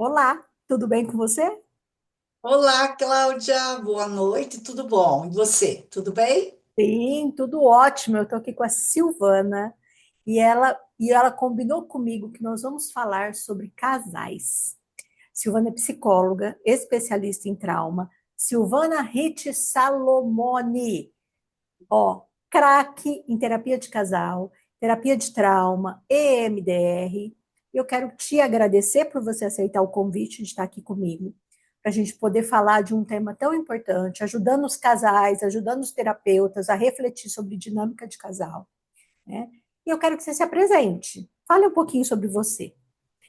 Olá, tudo bem com você? Olá, Cláudia, boa noite, tudo bom? E você, tudo bem? Sim, tudo ótimo. Eu estou aqui com a Silvana e ela combinou comigo que nós vamos falar sobre casais. Silvana é psicóloga, especialista em trauma. Silvana Rite Salomone, ó, craque em terapia de casal, terapia de trauma, EMDR. Eu quero te agradecer por você aceitar o convite de estar aqui comigo, para a gente poder falar de um tema tão importante, ajudando os casais, ajudando os terapeutas a refletir sobre dinâmica de casal, né? E eu quero que você se apresente. Fale um pouquinho sobre você.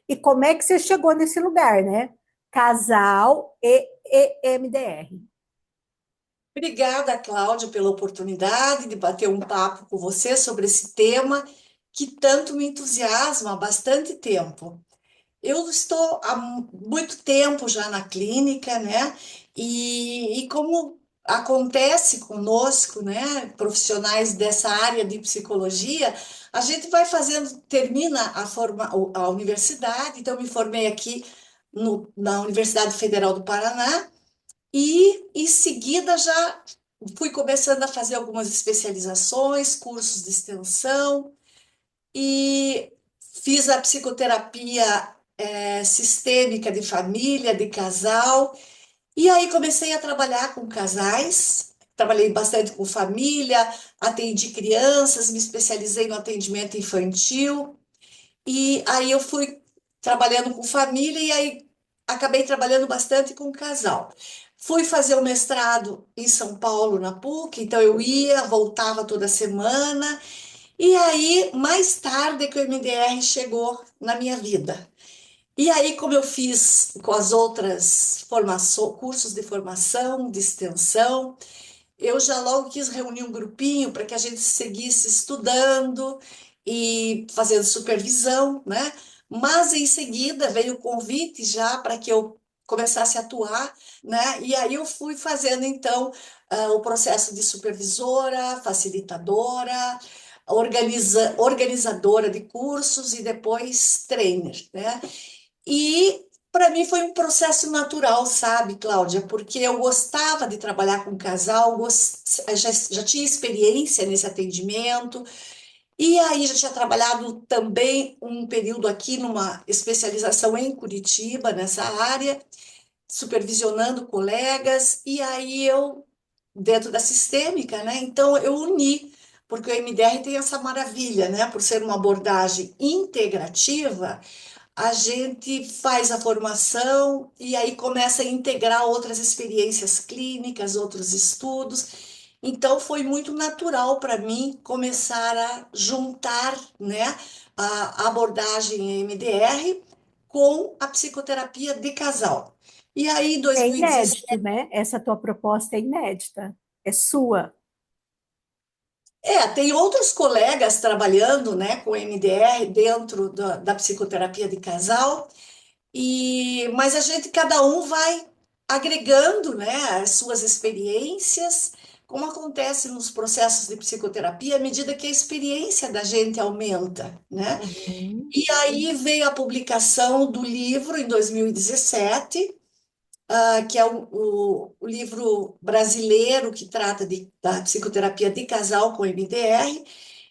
E como é que você chegou nesse lugar, né? Casal e EMDR. Obrigada, Cláudia, pela oportunidade de bater um papo com você sobre esse tema que tanto me entusiasma há bastante tempo. Eu estou há muito tempo já na clínica, né? E como acontece conosco, né, profissionais dessa área de psicologia, a gente vai fazendo, termina a universidade, então eu me formei aqui na Universidade Federal do Paraná. E em seguida já fui começando a fazer algumas especializações, cursos de extensão e fiz a psicoterapia sistêmica de família, de casal. E aí comecei a trabalhar com casais, trabalhei bastante com família, atendi crianças, me especializei no atendimento infantil. E aí eu fui trabalhando com família e aí acabei trabalhando bastante com casal. Fui fazer o mestrado em São Paulo, na PUC, então eu ia, voltava toda semana. E aí, mais tarde, que o MDR chegou na minha vida. E aí, como eu fiz com as outras formações, cursos de formação, de extensão, eu já logo quis reunir um grupinho para que a gente seguisse estudando e fazendo supervisão, né? Mas em seguida veio o convite já para que eu começasse a atuar, né? E aí eu fui fazendo então o processo de supervisora, facilitadora, organizadora de cursos e depois trainer, né? E para mim foi um processo natural, sabe, Cláudia? Porque eu gostava de trabalhar com casal, já tinha experiência nesse atendimento, e aí já tinha trabalhado também um período aqui numa especialização em Curitiba, nessa área, supervisionando colegas, e aí eu, dentro da sistêmica, né? Então eu uni. Porque o MDR tem essa maravilha, né? Por ser uma abordagem integrativa, a gente faz a formação e aí começa a integrar outras experiências clínicas, outros estudos. Então foi muito natural para mim começar a juntar, né, a abordagem MDR com a psicoterapia de casal. E aí, em É 2017, inédito, né? Essa tua proposta é inédita, é sua. tem outros colegas trabalhando, né, com MDR dentro da psicoterapia de casal. Mas a gente, cada um vai agregando, né, as suas experiências, como acontece nos processos de psicoterapia, à medida que a experiência da gente aumenta, né? Uhum. E aí veio a publicação do livro em 2017, que é o livro brasileiro que trata da psicoterapia de casal com MDR,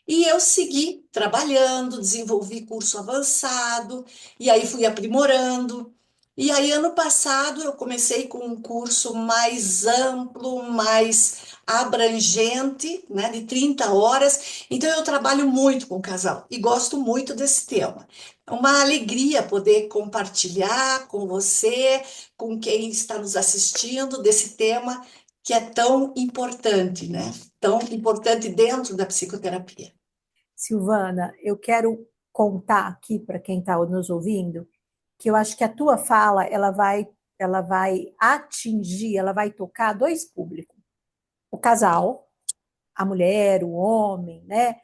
e eu segui trabalhando, desenvolvi curso avançado, e aí fui aprimorando. E aí, ano passado, eu comecei com um curso mais amplo, mais abrangente, né, de 30 horas. Então, eu trabalho muito com casal e gosto muito desse tema. É uma alegria poder compartilhar com você, com quem está nos assistindo, desse tema que é tão importante, né? Tão importante dentro da psicoterapia. Silvana, eu quero contar aqui para quem está nos ouvindo que eu acho que a tua fala ela vai atingir, ela vai tocar dois públicos: o casal, a mulher, o homem, né?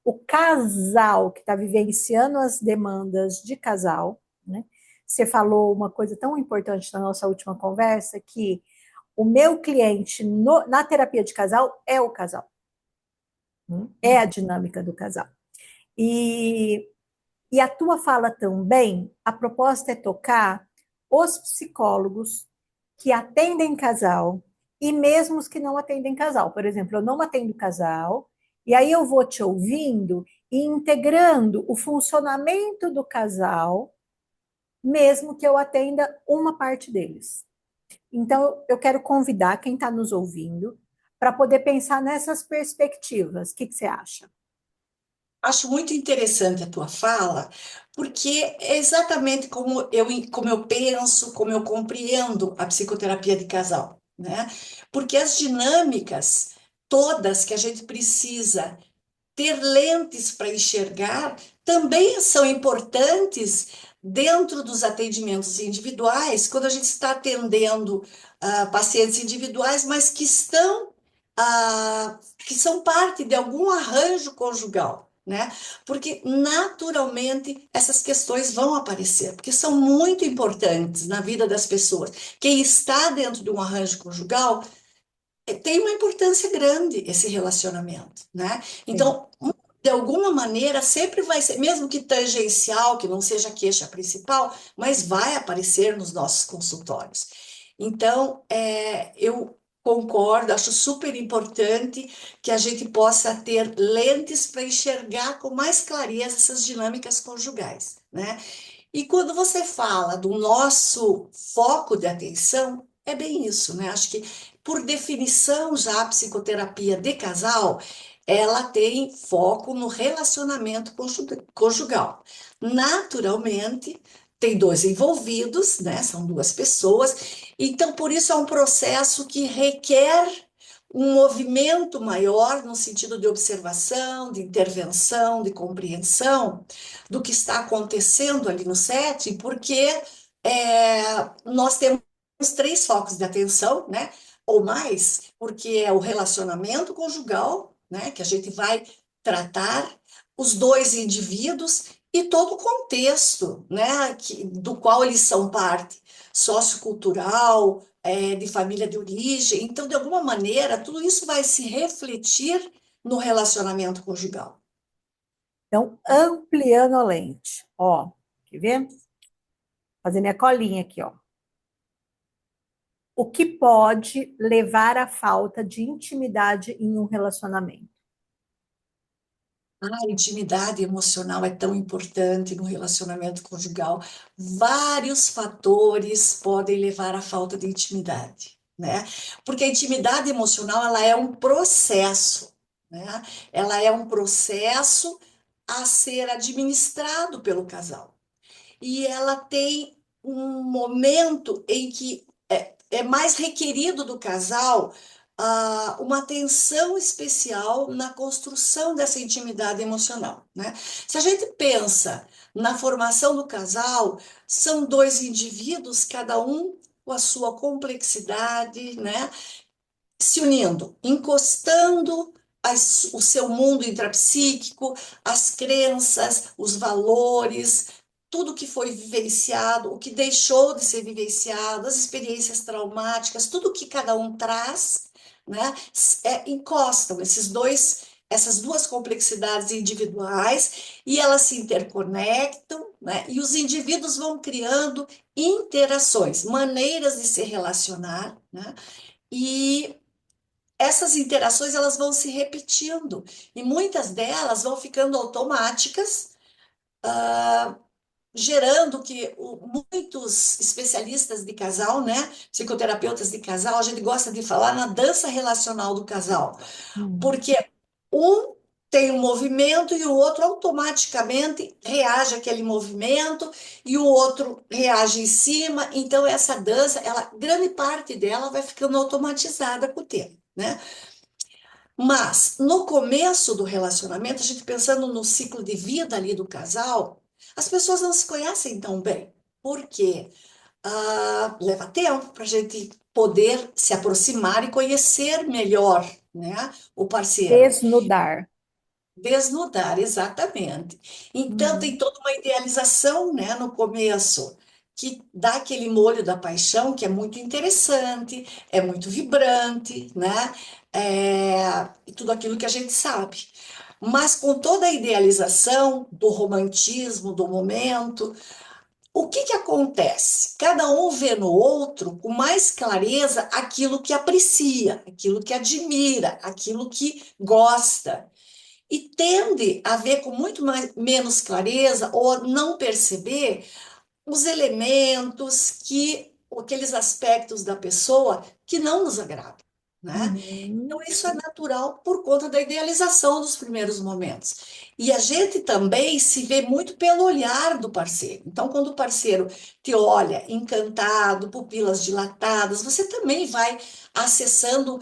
O casal que está vivenciando as demandas de casal, né? Você falou uma coisa tão importante na nossa última conversa que o meu cliente na terapia de casal é o casal, é a dinâmica do casal. E E a tua fala também, a proposta é tocar os psicólogos que atendem casal e mesmo os que não atendem casal. Por exemplo, eu não atendo casal, e aí eu vou te ouvindo e integrando o funcionamento do casal, mesmo que eu atenda uma parte deles. Então, eu quero convidar quem está nos ouvindo para poder pensar nessas perspectivas. O que que você acha? Acho muito interessante a tua fala, porque é exatamente como eu penso, como eu compreendo a psicoterapia de casal, né? Porque as dinâmicas todas que a gente precisa ter lentes para enxergar também são importantes dentro dos atendimentos individuais, quando a gente está atendendo pacientes individuais, mas que são parte de algum arranjo conjugal. Né? Porque naturalmente essas questões vão aparecer, porque são muito importantes na vida das pessoas. Quem está dentro de um arranjo conjugal tem uma importância grande esse relacionamento, né? Sim. Então, de alguma maneira, sempre vai ser, mesmo que tangencial, que não seja a queixa principal, mas vai aparecer nos nossos consultórios. Então, eu concordo, acho super importante que a gente possa ter lentes para enxergar com mais clareza essas dinâmicas conjugais, né? E quando você fala do nosso foco de atenção, é bem isso, né? Acho que, por definição, já a psicoterapia de casal, ela tem foco no relacionamento conjugal. Naturalmente, tem dois envolvidos, né? São duas pessoas, então, por isso, é um processo que requer um movimento maior no sentido de observação, de intervenção, de compreensão do que está acontecendo ali no set, porque nós temos três focos de atenção, né? Ou mais, porque é o relacionamento conjugal, né? Que a gente vai tratar os dois indivíduos e todo o contexto, né? Do qual eles são parte, sociocultural, de família de origem. Então, de alguma maneira, tudo isso vai se refletir no relacionamento conjugal. Então, ampliando a lente. Ó, quer ver? Fazer minha colinha aqui, ó. O que pode levar à falta de intimidade em um relacionamento? A intimidade emocional é tão importante no relacionamento conjugal. Vários fatores podem levar à falta de intimidade, né? Porque a intimidade emocional, ela é um processo, né? Ela é um processo a ser administrado pelo casal. E ela tem um momento em que é mais requerido do casal uma atenção especial na construção dessa intimidade emocional, né? Se a gente pensa na formação do casal, são dois indivíduos, cada um com a sua complexidade, né? Se unindo, encostando o seu mundo intrapsíquico, as crenças, os valores, tudo que foi vivenciado, o que deixou de ser vivenciado, as experiências traumáticas, tudo que cada um traz, né, encostam essas duas complexidades individuais e elas se interconectam, né, e os indivíduos vão criando interações, maneiras de se relacionar, né, e essas interações elas vão se repetindo e muitas delas vão ficando automáticas, gerando que muitos especialistas de casal, né, psicoterapeutas de casal, a gente gosta de falar na dança relacional do casal, Hum. porque um tem um movimento e o outro automaticamente reage àquele movimento e o outro reage em cima. Então essa dança, ela, grande parte dela vai ficando automatizada com o tempo, né? Mas no começo do relacionamento, a gente pensando no ciclo de vida ali do casal, as pessoas não se conhecem tão bem. Por quê? Leva tempo para a gente poder se aproximar e conhecer melhor, né, o parceiro. Desnudar. Desnudar, exatamente. Então, tem Hum. toda uma idealização, né, no começo, que dá aquele molho da paixão que é muito interessante, é muito vibrante, né? E tudo aquilo que a gente sabe. mas com toda a idealização do romantismo, do momento. O que que acontece? Cada um vê no outro com mais clareza aquilo que aprecia, aquilo que admira, aquilo que gosta. E tende a ver com muito menos clareza ou não perceber os elementos aqueles aspectos da pessoa que não nos agradam, né? Então, Uhum. isso é natural por conta da idealização dos primeiros momentos. E a gente também se vê muito pelo olhar do parceiro. Então, quando o parceiro te olha encantado, pupilas dilatadas, você também vai acessando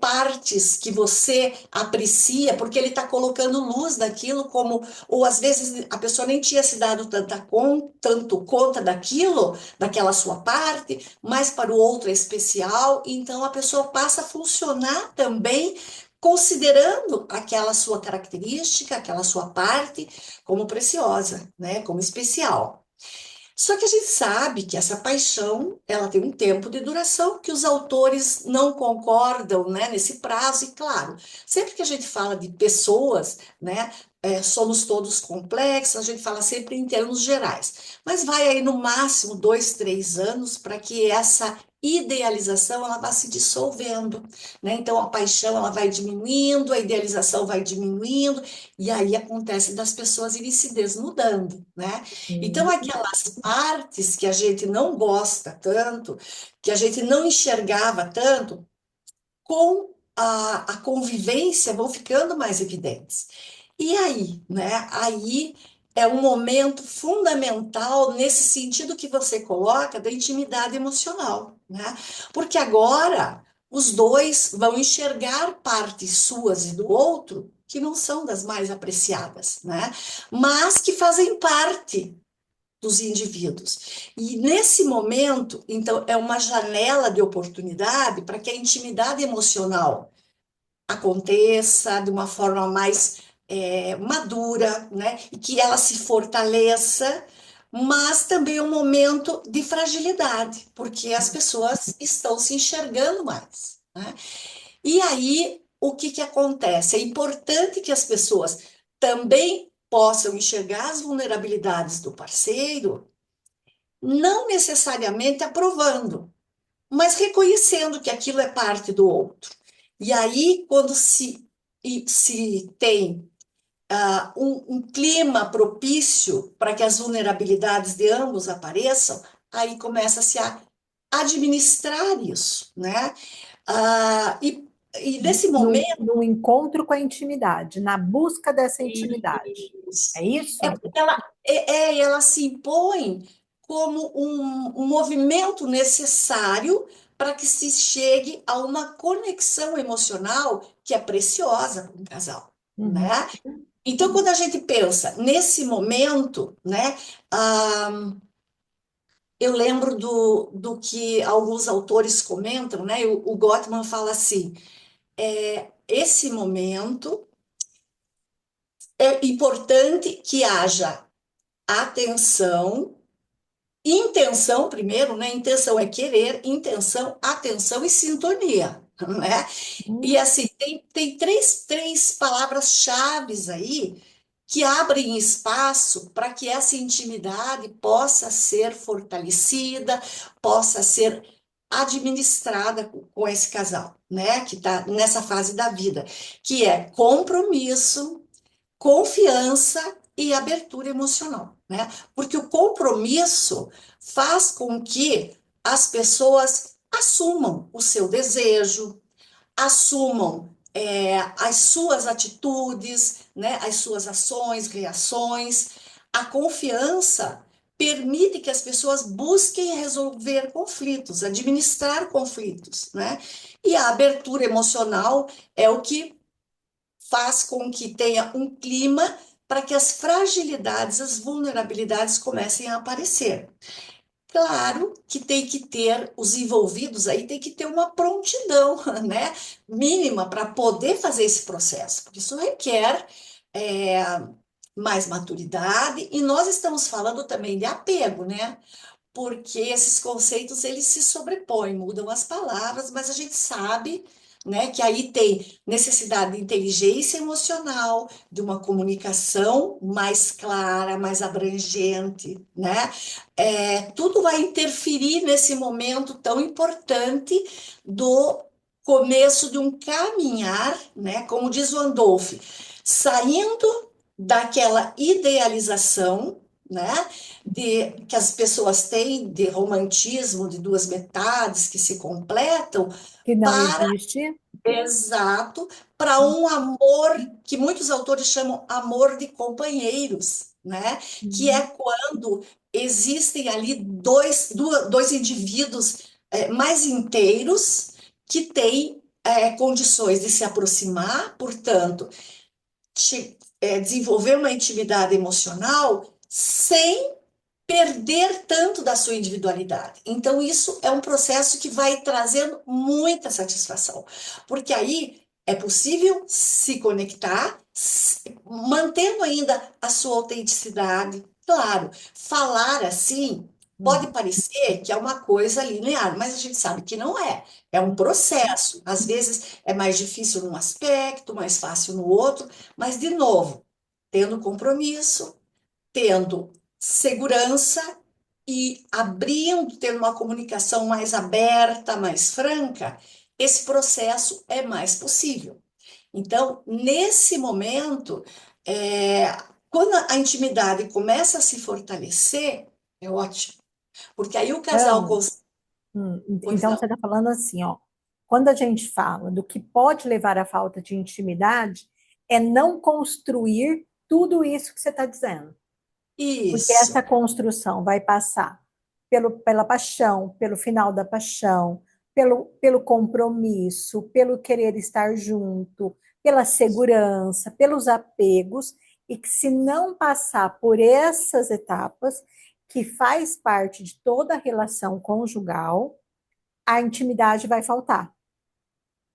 partes que você aprecia, porque ele está colocando luz daquilo, como, ou às vezes a pessoa nem tinha se dado tanto conta daquilo, daquela sua parte, mas para o outro é especial, então a pessoa passa a funcionar também considerando aquela sua característica, aquela sua parte como preciosa, né, como especial. Só que a gente sabe que essa paixão, ela tem um tempo de duração, que os autores não concordam, né, nesse prazo, e claro, sempre que a gente fala de pessoas, né, somos todos complexos, a gente fala sempre em termos gerais, mas vai aí no máximo 2, 3 anos para que essa idealização ela vá se dissolvendo, né? Então a paixão ela vai diminuindo, a idealização vai diminuindo, e aí acontece das pessoas irem se desnudando, né? Então, Uhum. aquelas partes que a gente não gosta tanto, que a gente não enxergava tanto, com a convivência vão ficando mais evidentes. E aí, né? Aí é um momento fundamental nesse sentido que você coloca da intimidade emocional, né? Porque agora os dois vão enxergar partes suas e do outro que não são das mais apreciadas, né? Mas que fazem parte dos indivíduos. E nesse momento, então, é uma janela de oportunidade para que a intimidade emocional aconteça de uma forma mais madura, né? E que ela se fortaleça, mas também é um momento de fragilidade, porque as pessoas estão se enxergando mais, né? E aí, o que que acontece? É importante que as pessoas também possam enxergar as vulnerabilidades do parceiro, não necessariamente aprovando, mas reconhecendo que aquilo é parte do outro. E aí, quando se tem um clima propício para que as vulnerabilidades de ambos apareçam, aí começa-se a administrar isso, né? E nesse momento, No encontro com a intimidade, na busca dessa intimidade. É é isso? porque ela se impõe como um movimento necessário para que se chegue a uma conexão emocional que é preciosa para um casal, Uhum. né? Então, quando a gente pensa nesse momento, né, ah, eu lembro do que alguns autores comentam, né? O Gottman fala assim: esse momento é importante que haja atenção. Intenção, primeiro, né? Intenção é querer, intenção, atenção e sintonia, né? E Uhum. assim, tem três palavras-chaves aí que abrem espaço para que essa intimidade possa ser fortalecida, possa ser administrada com esse casal, né? Que está nessa fase da vida, que é compromisso, confiança e abertura emocional, né? Porque o compromisso faz com que as pessoas assumam o seu desejo, assumam as suas atitudes, né? As suas ações, reações. A confiança permite que as pessoas busquem resolver conflitos, administrar conflitos, né? E a abertura emocional é o que faz com que tenha um clima para que as fragilidades, as vulnerabilidades comecem a aparecer. Claro que tem que ter, os envolvidos aí tem que ter uma prontidão, né, mínima para poder fazer esse processo, porque isso requer é, mais maturidade, e nós estamos falando também de apego, né? Porque esses conceitos eles se sobrepõem, mudam as palavras, mas a gente sabe né? Que aí tem necessidade de inteligência emocional, de uma comunicação mais clara, mais abrangente, né? Tudo vai interferir nesse momento tão importante do começo de um caminhar, né? Como diz o Andolph, saindo daquela idealização, né? Que as pessoas têm de romantismo de duas metades que se completam, Que não para, existe. exato, para um amor que muitos autores chamam amor de companheiros, né? Que é Uhum. quando existem ali dois indivíduos mais inteiros que têm condições de se aproximar, portanto, desenvolver uma intimidade emocional sem perder tanto da sua individualidade. Então, isso é um processo que vai trazendo muita satisfação, porque aí é possível se conectar, mantendo ainda a sua autenticidade. Claro, falar assim pode Uhum. parecer que é uma coisa linear, mas a gente sabe que não é. É um processo. Às vezes é mais difícil num aspecto, mais fácil no outro, mas, de novo, tendo compromisso, tendo segurança e abrindo, tendo uma comunicação mais aberta, mais franca, esse processo é mais possível. Então, nesse momento, é, quando a intimidade começa a se fortalecer, é ótimo, porque aí o casal Então, consegue. Pois então não. você está falando assim, ó, quando a gente fala do que pode levar à falta de intimidade, é não construir tudo isso que você está dizendo. Porque essa Isso. construção vai passar pela paixão, pelo final da paixão, pelo compromisso, pelo querer estar junto, pela segurança, pelos apegos, e que se não passar por essas etapas, que faz parte de toda a relação conjugal, a intimidade vai faltar.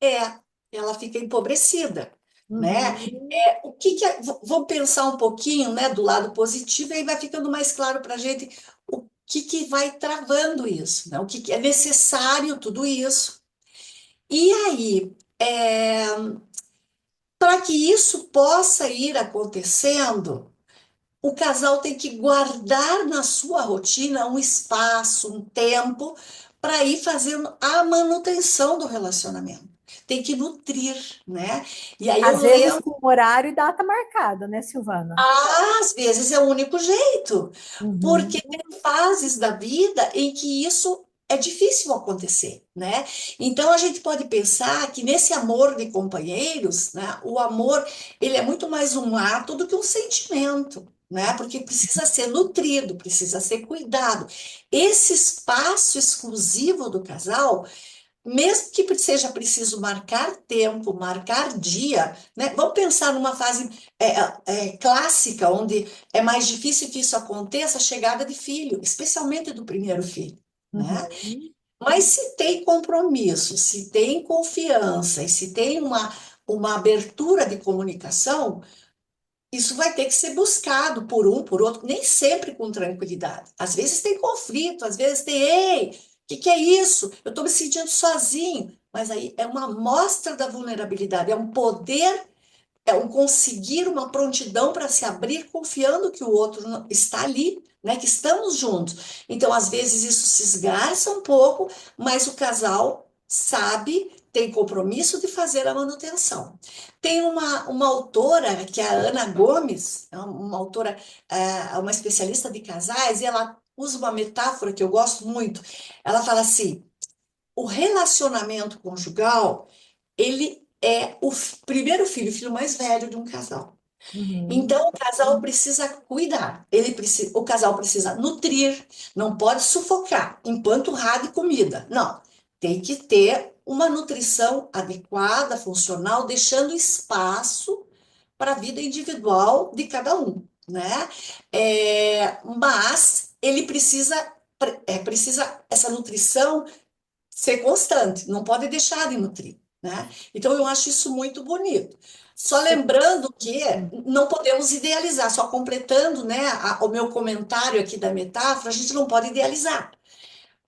É, ela fica empobrecida, né? Uhum. Vamos pensar um pouquinho, né, do lado positivo, e aí vai ficando mais claro para a gente o que vai travando isso, né? O que é necessário tudo isso. E aí, para que isso possa ir acontecendo, o casal tem que guardar na sua rotina um espaço, um tempo, para ir fazendo a manutenção do relacionamento. Tem que nutrir, né? E aí eu Às vezes lembro, com horário e data marcada, né, Silvana? às vezes é o único jeito, Uhum. porque tem fases da vida em que isso é difícil acontecer, né? Então a gente pode pensar que nesse amor de companheiros, né, o amor, ele é muito mais um ato do que um sentimento, né? Porque precisa ser nutrido, precisa ser cuidado. Esse espaço exclusivo do casal, mesmo que seja preciso marcar tempo, marcar dia, né? Vamos pensar numa fase clássica, onde é mais difícil que isso aconteça, a chegada de filho, especialmente do primeiro filho, né? Uhum. Mas se tem compromisso, se tem confiança e se tem uma abertura de comunicação, isso vai ter que ser buscado por um, por outro, nem sempre com tranquilidade. Às vezes tem conflito, às vezes tem, ei, o que é isso? Eu estou me sentindo sozinho. Mas aí é uma amostra da vulnerabilidade, é um poder, é um conseguir uma prontidão para se abrir, confiando que o outro está ali, né? Que estamos juntos. Então, às vezes, isso se esgarça um pouco, mas o casal sabe, tem compromisso de fazer a manutenção. Tem uma autora, que é a Ana Gomes, é uma autora, uma especialista de casais, e ela usa uma metáfora que eu gosto muito. Ela fala assim: o relacionamento conjugal, ele é o primeiro filho, o filho mais velho de um casal. Uhum. Então, o casal precisa cuidar, o casal precisa nutrir, não pode sufocar, empanturrar de comida. Não, tem que ter uma nutrição adequada, funcional, deixando espaço para a vida individual de cada um, né? Mas ele precisa essa nutrição ser constante, não pode deixar de nutrir, né? Então eu acho isso muito bonito. Só lembrando que não podemos idealizar, só completando, né, o meu comentário aqui da metáfora, a gente não pode idealizar,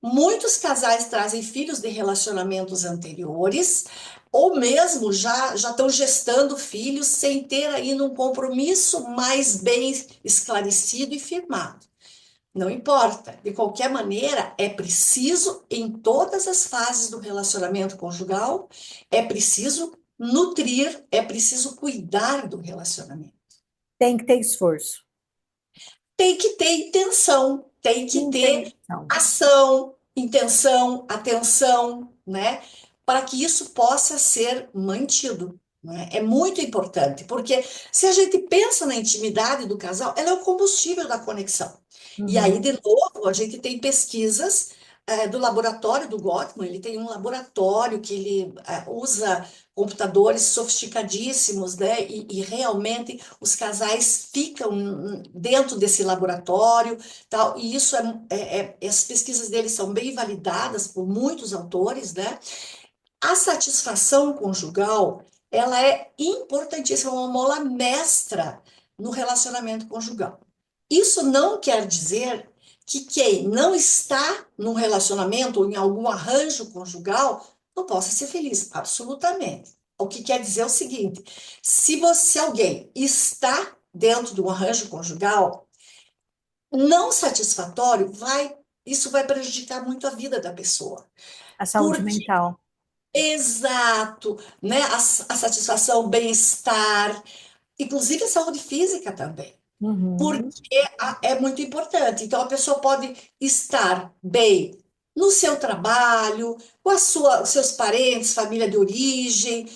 Muitos casais trazem filhos de relacionamentos anteriores, ou mesmo já estão gestando filhos sem ter ainda um compromisso mais bem esclarecido e firmado. Não importa, de qualquer maneira, é preciso, em todas as fases do relacionamento conjugal, é preciso nutrir, é preciso cuidar do relacionamento. Tem que ter esforço. Tem que ter intenção, tem que ter Intenção. ação, intenção, atenção, né? Para que isso possa ser mantido. Né? É muito importante, porque se a gente pensa na intimidade do casal, ela é o combustível da conexão. E aí, de Uhum. novo, a gente tem pesquisas do laboratório do Gottman, ele tem um laboratório que ele usa computadores sofisticadíssimos, né? E realmente os casais ficam dentro desse laboratório, tal, e isso as pesquisas dele são bem validadas por muitos autores, né? A satisfação conjugal, ela é importantíssima, é uma mola mestra no relacionamento conjugal. Isso não quer dizer que quem não está num relacionamento ou em algum arranjo conjugal não possa ser feliz, absolutamente. O que quer dizer é o seguinte: se alguém está dentro de um arranjo conjugal não satisfatório, isso vai prejudicar muito a vida da pessoa. A saúde Porque mental. Exato, né? A satisfação, o bem-estar, inclusive a saúde física também, porque Uhum. é muito importante. Então, a pessoa pode estar bem no seu trabalho, com os seus parentes, família de origem,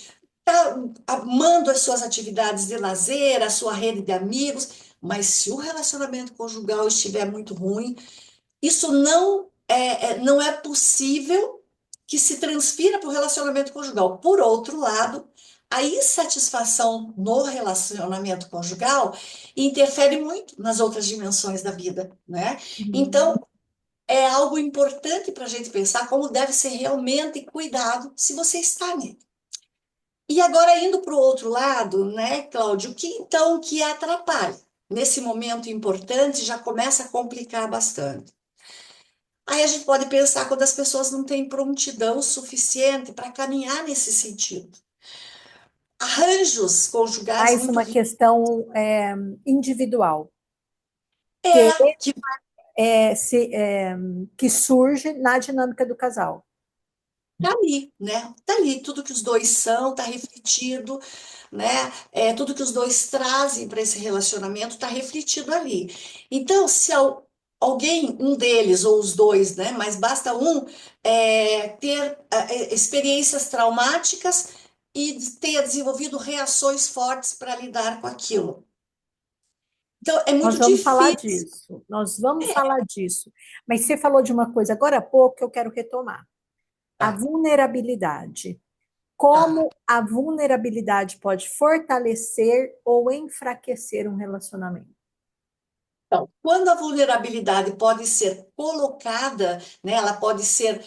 tá amando as suas atividades de lazer, a sua rede de amigos, mas se o relacionamento conjugal estiver muito ruim, isso não é possível que se transfira para o relacionamento conjugal. Por outro lado, a insatisfação no relacionamento conjugal interfere muito nas outras dimensões da vida, né? Então, Uhum. é algo importante para a gente pensar como deve ser realmente cuidado se você está nele. E agora, indo para o outro lado, né, Cláudio, o que então que atrapalha? Nesse momento importante, já começa a complicar bastante. Aí a gente pode pensar quando as pessoas não têm prontidão suficiente para caminhar nesse sentido. Arranjos conjugais Mais muito uma questão individual, que, que que surge na dinâmica do casal. tá ali, né? Tá ali, tudo que os dois são, tá refletido, né? Tudo que os dois trazem para esse relacionamento tá refletido ali. Então, se alguém, um deles ou os dois, né? Mas basta um ter experiências traumáticas e ter desenvolvido reações fortes para lidar com aquilo. Então, é Nós muito vamos falar difícil. disso, nós vamos falar disso. Mas você falou de uma coisa agora há pouco que eu quero retomar. A Tá, vulnerabilidade. tá. Como a vulnerabilidade pode fortalecer ou enfraquecer um relacionamento? Então, quando a vulnerabilidade pode ser colocada, né, ela pode ser,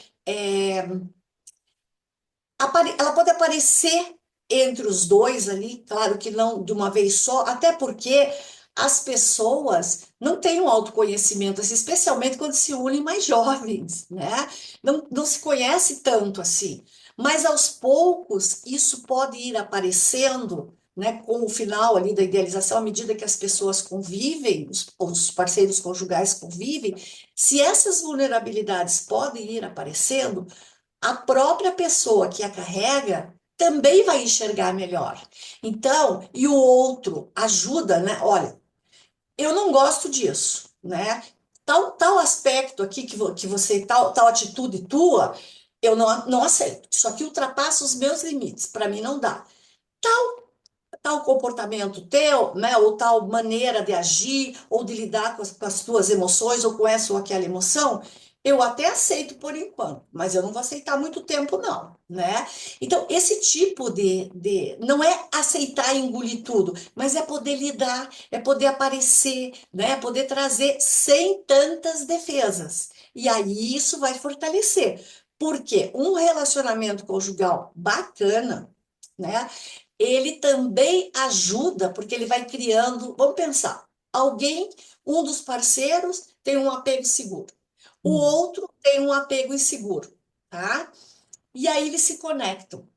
ela pode aparecer entre os dois ali, claro que não de uma vez só, até porque as pessoas não têm um autoconhecimento, assim, especialmente quando se unem mais jovens, né? Não se conhece tanto assim. Mas aos poucos isso pode ir aparecendo, né, com o final ali da idealização, à medida que as pessoas convivem, os parceiros conjugais convivem, se essas vulnerabilidades podem ir aparecendo, a própria pessoa que a carrega também vai enxergar melhor. Então, e o outro ajuda, né? Olha, eu não gosto disso, né? Tal aspecto aqui que você, tal atitude tua, eu não aceito. Isso aqui ultrapassa os meus limites, para mim não dá. Tal comportamento teu, né, ou tal maneira de agir, ou de lidar com as tuas emoções, ou com essa ou aquela emoção, eu até aceito por enquanto, mas eu não vou aceitar muito tempo, não, né? Então, esse tipo não é aceitar e engolir tudo, mas é poder lidar, é poder aparecer, né? É poder trazer sem tantas defesas. E aí isso vai fortalecer. Porque um relacionamento conjugal bacana, né? Ele também ajuda, porque ele vai criando. Vamos pensar: alguém, um dos parceiros, tem um apego seguro. O Hum. outro tem um apego inseguro, tá? E aí eles se conectam.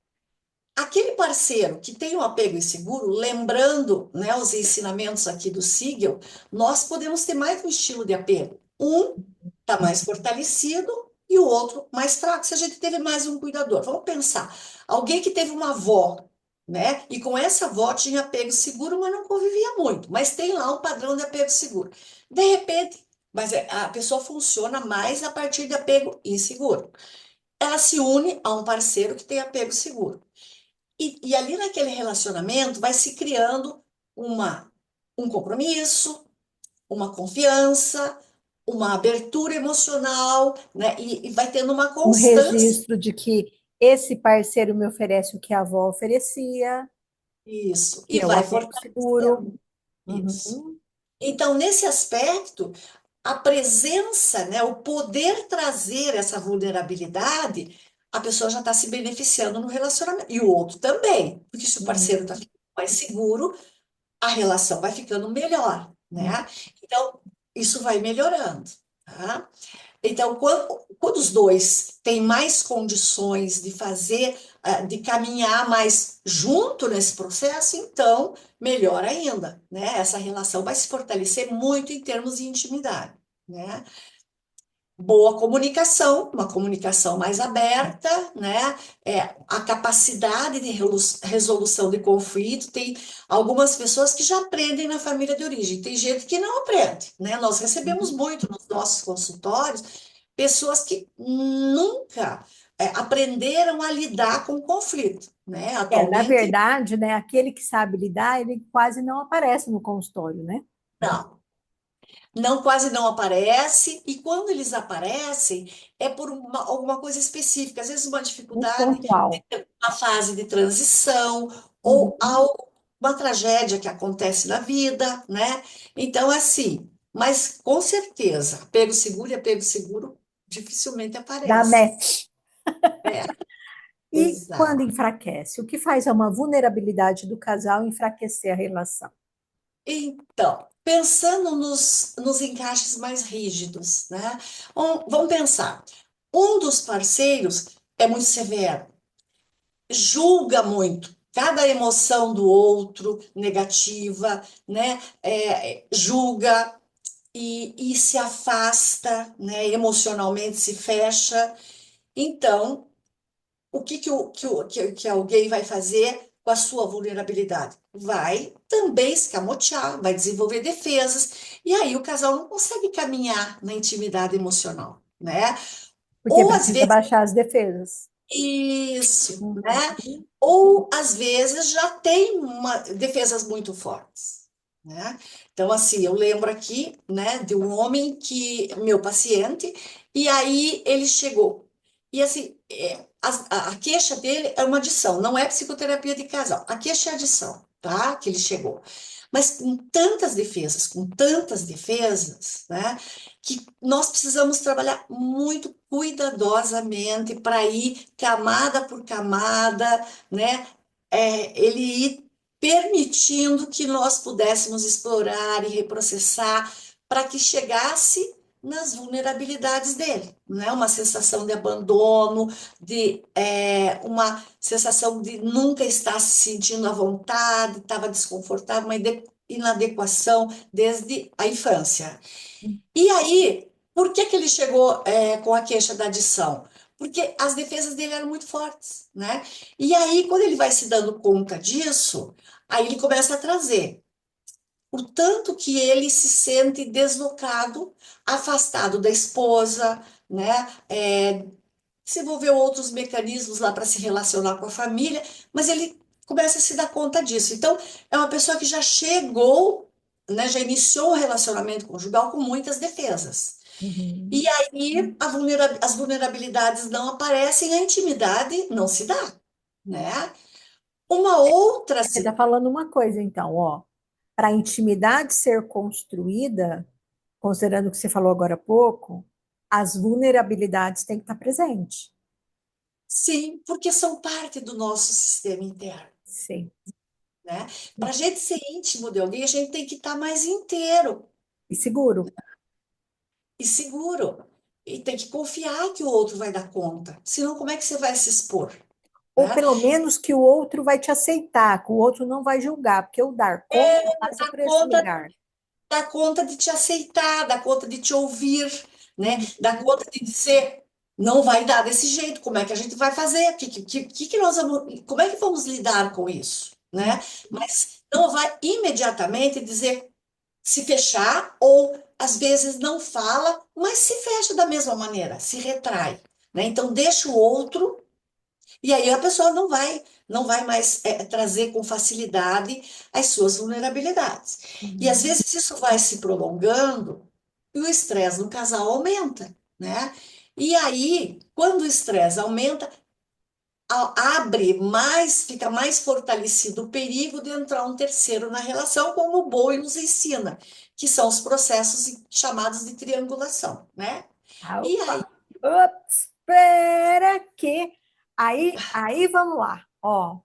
Aquele parceiro que tem um apego inseguro, lembrando, né, os ensinamentos aqui do Siegel, nós podemos ter mais um estilo de apego. Um está mais fortalecido e o outro mais fraco. Se a gente teve mais um cuidador, vamos pensar, alguém que teve uma avó, né, e com essa avó tinha apego seguro, mas não convivia muito, mas tem lá um padrão de apego seguro. De repente, a pessoa funciona mais a partir de apego inseguro. Ela se une a um parceiro que tem apego seguro. E ali naquele relacionamento vai se criando uma, um compromisso, uma confiança, uma abertura emocional, né? E vai tendo uma Um constância. registro de que esse parceiro me oferece o que a avó oferecia, Isso. que E é o vai apego seguro. fortalecendo isso. Uhum. Então, nesse aspecto, a presença, né, o poder trazer essa vulnerabilidade, a pessoa já está se beneficiando no relacionamento. E o outro também. Porque se o parceiro está Uhum. mais seguro, a relação vai ficando melhor, Uhum. né? Então, isso vai melhorando, tá? Então, quando os dois têm mais condições de fazer, de caminhar mais junto nesse processo, então, melhor ainda, né? Essa relação vai se fortalecer muito em termos de intimidade, né? Boa comunicação, uma comunicação mais aberta, né? A capacidade de resolução de conflito. Tem algumas pessoas que já aprendem na família de origem, tem gente que não aprende, né? Nós recebemos muito nos nossos consultórios pessoas que nunca aprenderam a lidar com o conflito, né? Na Atualmente, verdade, né, aquele que sabe lidar, ele quase não aparece no consultório, né? não. Não, quase não aparece, e quando eles aparecem, é por alguma coisa específica, às vezes uma Muito dificuldade, pontual. uma fase de transição, ou Uhum. algo, uma tragédia que acontece na vida, né? Então, assim, mas com certeza, apego seguro dificilmente Da aparece. match. É, E quando exato. enfraquece? O que faz a uma vulnerabilidade do casal enfraquecer a relação? Então, pensando nos encaixes mais rígidos, né? Vamos pensar. Um dos parceiros é muito severo, julga muito cada emoção do outro, negativa, né? Julga e se afasta, né? Emocionalmente se fecha. Então, o que, que alguém vai fazer com a sua vulnerabilidade? Vai também escamotear, vai desenvolver defesas, e aí o casal não consegue caminhar na intimidade emocional, né? Porque Ou às precisa vezes baixar as defesas. isso, né? Uhum. Ou às vezes já tem defesas muito fortes, né? Então, assim, eu lembro aqui, né, de um homem que, meu paciente, e aí ele chegou. E assim, a queixa dele é uma adição, não é psicoterapia de casal. A queixa é adição, tá? Que ele chegou. Mas com tantas defesas, né? Que nós precisamos trabalhar muito cuidadosamente para ir camada por camada, né? Ele ir permitindo que nós pudéssemos explorar e reprocessar para que chegasse nas vulnerabilidades dele, né? Uma sensação de abandono, de uma sensação de nunca estar se sentindo à vontade, estava desconfortável, uma inadequação desde a infância. E aí, por que que ele chegou com a queixa da adição? Porque as defesas dele eram muito fortes, né? E aí, quando ele vai se dando conta disso, aí ele começa a trazer o tanto que ele se sente deslocado, afastado da esposa, né? Desenvolveu outros mecanismos lá para se relacionar com a família, mas ele começa a se dar conta disso. Então, é uma pessoa que já chegou, né? Já iniciou um relacionamento conjugal com muitas defesas. E Uhum. aí as vulnerabilidades não aparecem, a intimidade não se dá, né? Uma outra Você está falando uma coisa, então, ó, para a intimidade ser construída, considerando o que você falou agora há pouco, as vulnerabilidades têm que estar presentes. sim, porque são parte do nosso sistema interno, Sim. né? Para a gente ser íntimo de alguém, a gente tem que estar mais inteiro E seguro. e seguro. e tem que confiar que o outro vai dar conta. Senão, como é que você vai se expor, Ou né? pelo menos que o outro vai te aceitar, que o outro não vai julgar, porque o dar conta passa Dar por esse conta, lugar. dar conta de te aceitar, dar conta de te ouvir, né? Uhum. Dar conta de dizer, não vai dar desse jeito, como é que a gente vai fazer? Que nós vamos, como é que vamos lidar com isso, né? Mas não vai imediatamente dizer se fechar ou às vezes não fala, mas se fecha da mesma maneira, se retrai, né? Então deixa o outro e aí a pessoa não vai mais trazer com facilidade as suas vulnerabilidades. E às Uhum. vezes isso vai se prolongando e o estresse no casal aumenta, né? E aí, quando o estresse aumenta, abre mais, fica mais fortalecido o perigo de entrar um terceiro na relação, como o Bowie nos ensina, que são os processos chamados de triangulação, né? Ah, E aí, opa, ups, espera que. Aí vamos lá. Ó,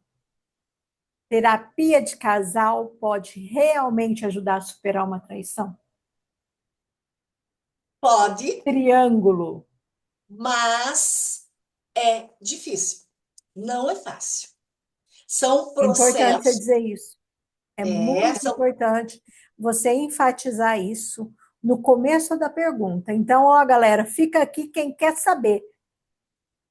terapia de casal pode realmente ajudar a superar uma traição? pode, Triângulo. mas é difícil, não é fácil. São É importante você processos, dizer isso. É muito são, importante você enfatizar isso no começo da pergunta. Então, ó, galera, fica aqui quem quer saber.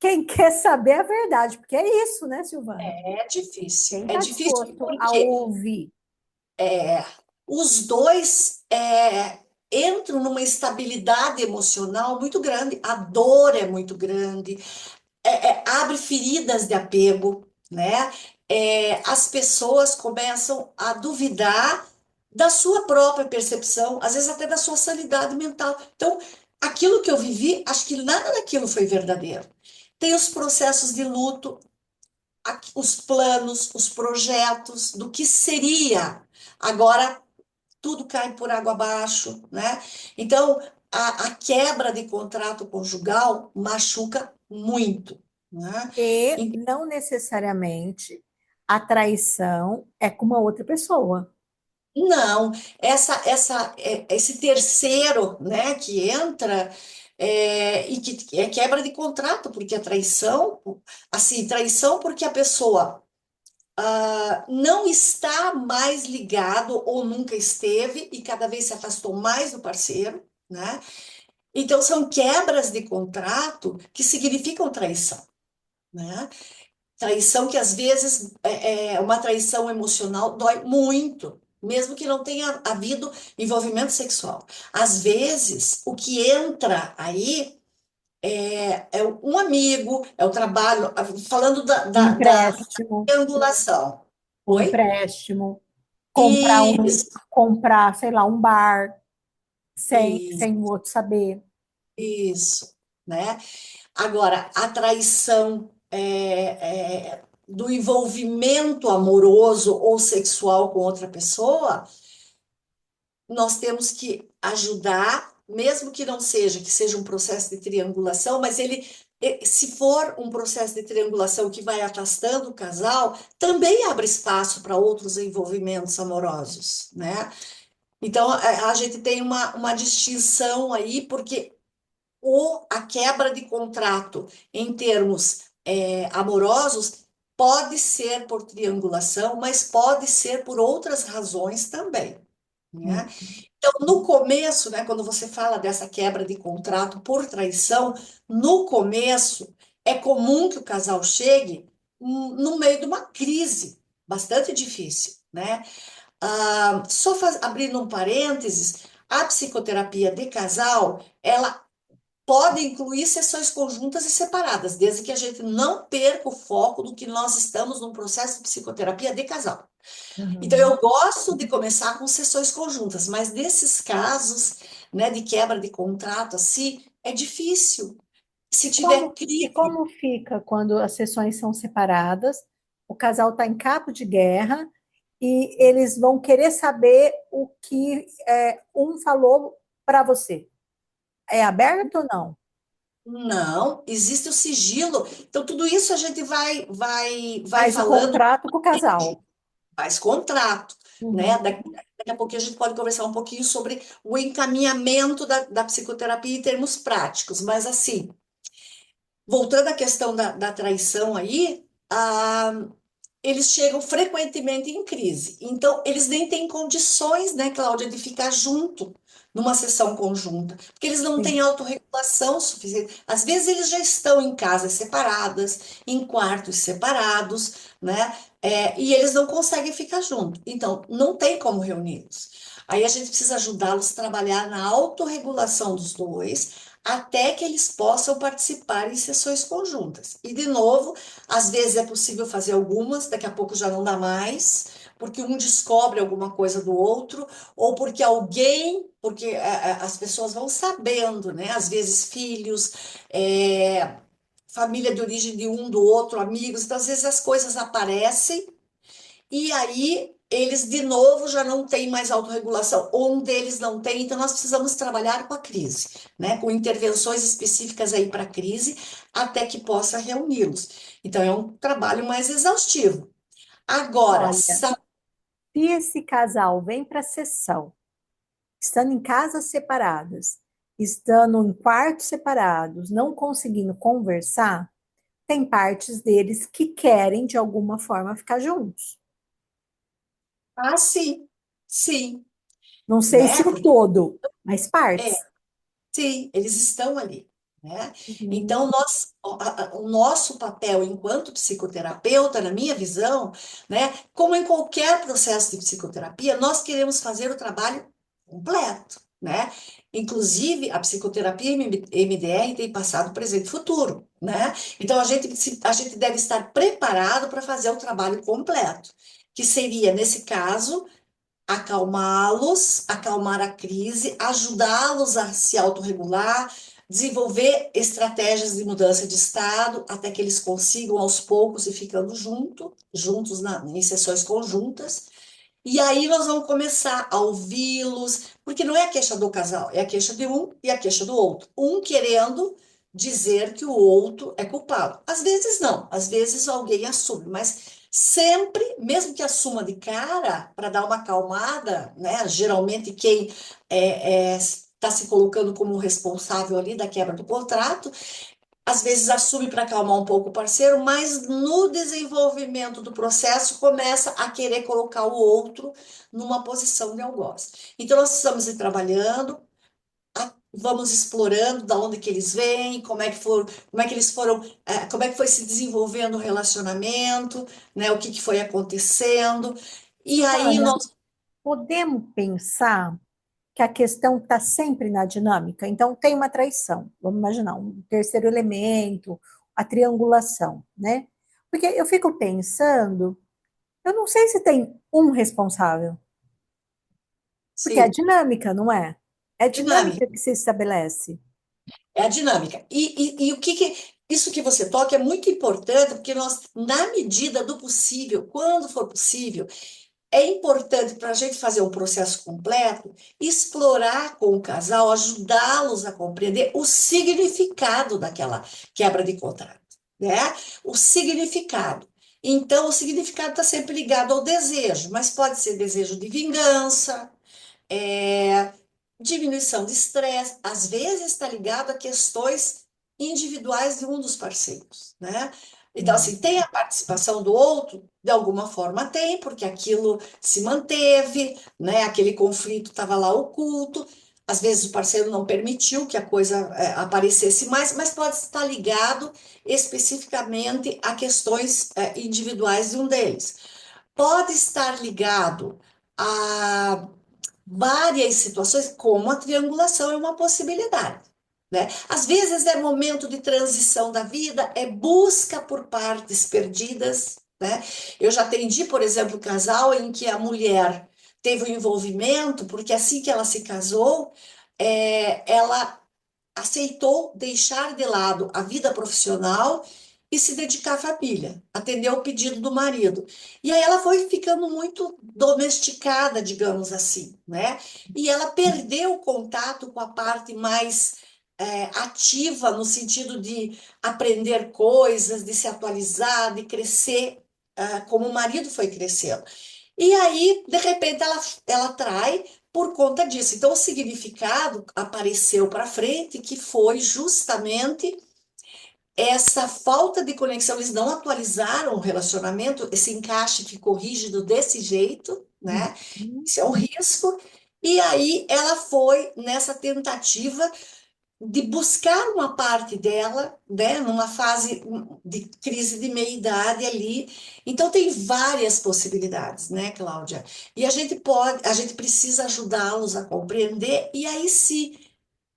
Quem quer saber a verdade, porque é isso, né, Silvana? é difícil. Quem É está difícil disposto a porque ouvir? os dois entram numa estabilidade emocional muito grande, a dor é muito grande, abre feridas de apego, né? As pessoas começam a duvidar da sua própria percepção, às vezes até da sua sanidade mental. Então, aquilo que eu vivi, acho que nada daquilo foi verdadeiro. Tem os processos de luto, os planos, os projetos do que seria. Agora tudo cai por água abaixo, né? Então, a quebra de contrato conjugal machuca muito, né? E não necessariamente a traição é com uma outra pessoa. Não, esse terceiro, né, que entra e que é quebra de contrato, porque a traição, assim, traição porque a pessoa não está mais ligado ou nunca esteve e cada vez se afastou mais do parceiro, né? Então são quebras de contrato que significam traição, né? Traição que às vezes é uma traição emocional, dói muito, mesmo que não tenha havido envolvimento sexual. Às vezes, o que entra aí é um amigo, é o trabalho, falando da Empréstimo, triangulação. o Oi? empréstimo, Isso, comprar, sei lá, um bar isso, sem o outro saber. isso, né? Agora, a traição do envolvimento amoroso ou sexual com outra pessoa, nós temos que ajudar, mesmo que não seja, que seja um processo de triangulação, mas se for um processo de triangulação que vai afastando o casal, também abre espaço para outros envolvimentos amorosos, né? Então, a gente tem uma distinção aí, porque a quebra de contrato em termos amorosos pode ser por triangulação, mas pode ser por outras razões também, Hum. né? Então, no começo, né, quando você fala dessa quebra de contrato por traição, no começo é comum que o casal chegue no meio de uma crise bastante difícil, né? Só abrindo um parênteses, a psicoterapia de casal, ela pode incluir sessões conjuntas e separadas, desde que a gente não perca o foco do que nós estamos num processo de psicoterapia de casal. Então, Uhum. eu gosto de começar com sessões conjuntas, mas nesses casos, né, de quebra de contrato, assim, é difícil. Se tiver E crise, como fica quando as sessões são separadas, o casal está em cabo de guerra e eles vão querer saber o que um falou para você? É aberto ou não? não, existe o sigilo. Então, tudo isso a gente vai Faz o falando, contrato com o casal. faz contrato, né? Uhum. daqui a pouquinho a gente pode conversar um pouquinho sobre o encaminhamento da psicoterapia em termos práticos, mas assim, voltando à questão da traição aí, eles chegam frequentemente em crise. Então, eles nem têm condições, né, Cláudia, de ficar junto numa sessão conjunta, porque eles não têm Sim. autorregulação suficiente. Às vezes, eles já estão em casas separadas, em quartos separados, né? E eles não conseguem ficar juntos. Então, não tem como reuni-los. Aí a gente precisa ajudá-los a trabalhar na autorregulação dos dois, até que eles possam participar em sessões conjuntas. E, de novo, às vezes é possível fazer algumas, daqui a pouco já não dá mais, porque um descobre alguma coisa do outro, ou porque porque as pessoas vão sabendo, né? Às vezes filhos, família de origem de um do outro, amigos, então às vezes as coisas aparecem e aí eles de novo já não têm mais autorregulação, ou um deles não tem, então nós precisamos trabalhar com a crise, né? Com intervenções específicas aí para a crise, até que possa reuni-los. Então é um trabalho mais exaustivo. Agora, Olha, se esse casal vem para a sessão, estando em casas separadas, estando em quartos separados, não conseguindo conversar, tem partes deles que querem, de alguma forma, ficar juntos. sim, sim, Não sei se né? o Porque todo, mas é, partes. sim, eles estão ali, né? Uhum. Então, o nosso papel enquanto psicoterapeuta, na minha visão, né, como em qualquer processo de psicoterapia, nós queremos fazer o trabalho completo, né? Inclusive, a psicoterapia MDR tem passado, presente e futuro, né? Então, a gente deve estar preparado para fazer o trabalho completo, que seria, nesse caso, acalmá-los, acalmar a crise, ajudá-los a se autorregular, desenvolver estratégias de mudança de estado até que eles consigam aos poucos ir ficando juntos em sessões conjuntas. E aí nós vamos começar a ouvi-los, porque não é a queixa do casal, é a queixa de um e a queixa do outro. Um querendo dizer que o outro é culpado. Às vezes não, às vezes alguém assume, mas sempre, mesmo que assuma de cara, para dar uma acalmada, né? Geralmente quem está se colocando como responsável ali da quebra do contrato às vezes assume para acalmar um pouco o parceiro, mas no desenvolvimento do processo começa a querer colocar o outro numa posição de algoz. Então nós precisamos ir trabalhando, vamos explorando da onde que eles vêm, como é que eles foram, como é que foi se desenvolvendo o relacionamento, né, o que que foi acontecendo. E aí Silvana, nós, podemos pensar que a questão está sempre na dinâmica. Então, tem uma traição, vamos imaginar, um terceiro elemento, a triangulação, né? Porque eu fico pensando, eu não sei se tem um responsável, porque é a sim, dinâmica, não é? É a dinâmica. dinâmica que se estabelece. É a dinâmica. E o isso que você toca é muito importante, porque nós, na medida do possível, quando for possível, é importante para a gente fazer um processo completo, explorar com o casal, ajudá-los a compreender o significado daquela quebra de contrato, né? O significado. Então, o significado está sempre ligado ao desejo, mas pode ser desejo de vingança, é, diminuição de estresse, às vezes está ligado a questões individuais de um dos parceiros, né? Então, Hum. assim, tem a participação do outro, de alguma forma tem, porque aquilo se manteve, né? Aquele conflito estava lá oculto. Às vezes o parceiro não permitiu que a coisa aparecesse mais, mas pode estar ligado especificamente a questões individuais de um deles. Pode estar ligado a várias situações, como a triangulação é uma possibilidade. Né? Às vezes é momento de transição da vida, é busca por partes perdidas. Né? Eu já atendi, por exemplo, casal em que a mulher teve um envolvimento, porque assim que ela se casou, ela aceitou deixar de lado a vida profissional e se dedicar à família, atender ao pedido do marido. E aí ela foi ficando muito domesticada, digamos assim, né? E ela perdeu o contato com a parte mais ativa, no sentido de aprender coisas, de se atualizar, de crescer, como o marido foi crescendo. E aí, de repente, ela trai por conta disso. Então, o significado apareceu para frente, que foi justamente essa falta de conexão. Eles não atualizaram o relacionamento, esse encaixe ficou rígido desse jeito, né? Uhum. Isso é um risco. E aí ela foi nessa tentativa de buscar uma parte dela, né, numa fase de crise de meia-idade ali. Então tem várias possibilidades, né, Cláudia? E a gente precisa ajudá-los a compreender e aí sim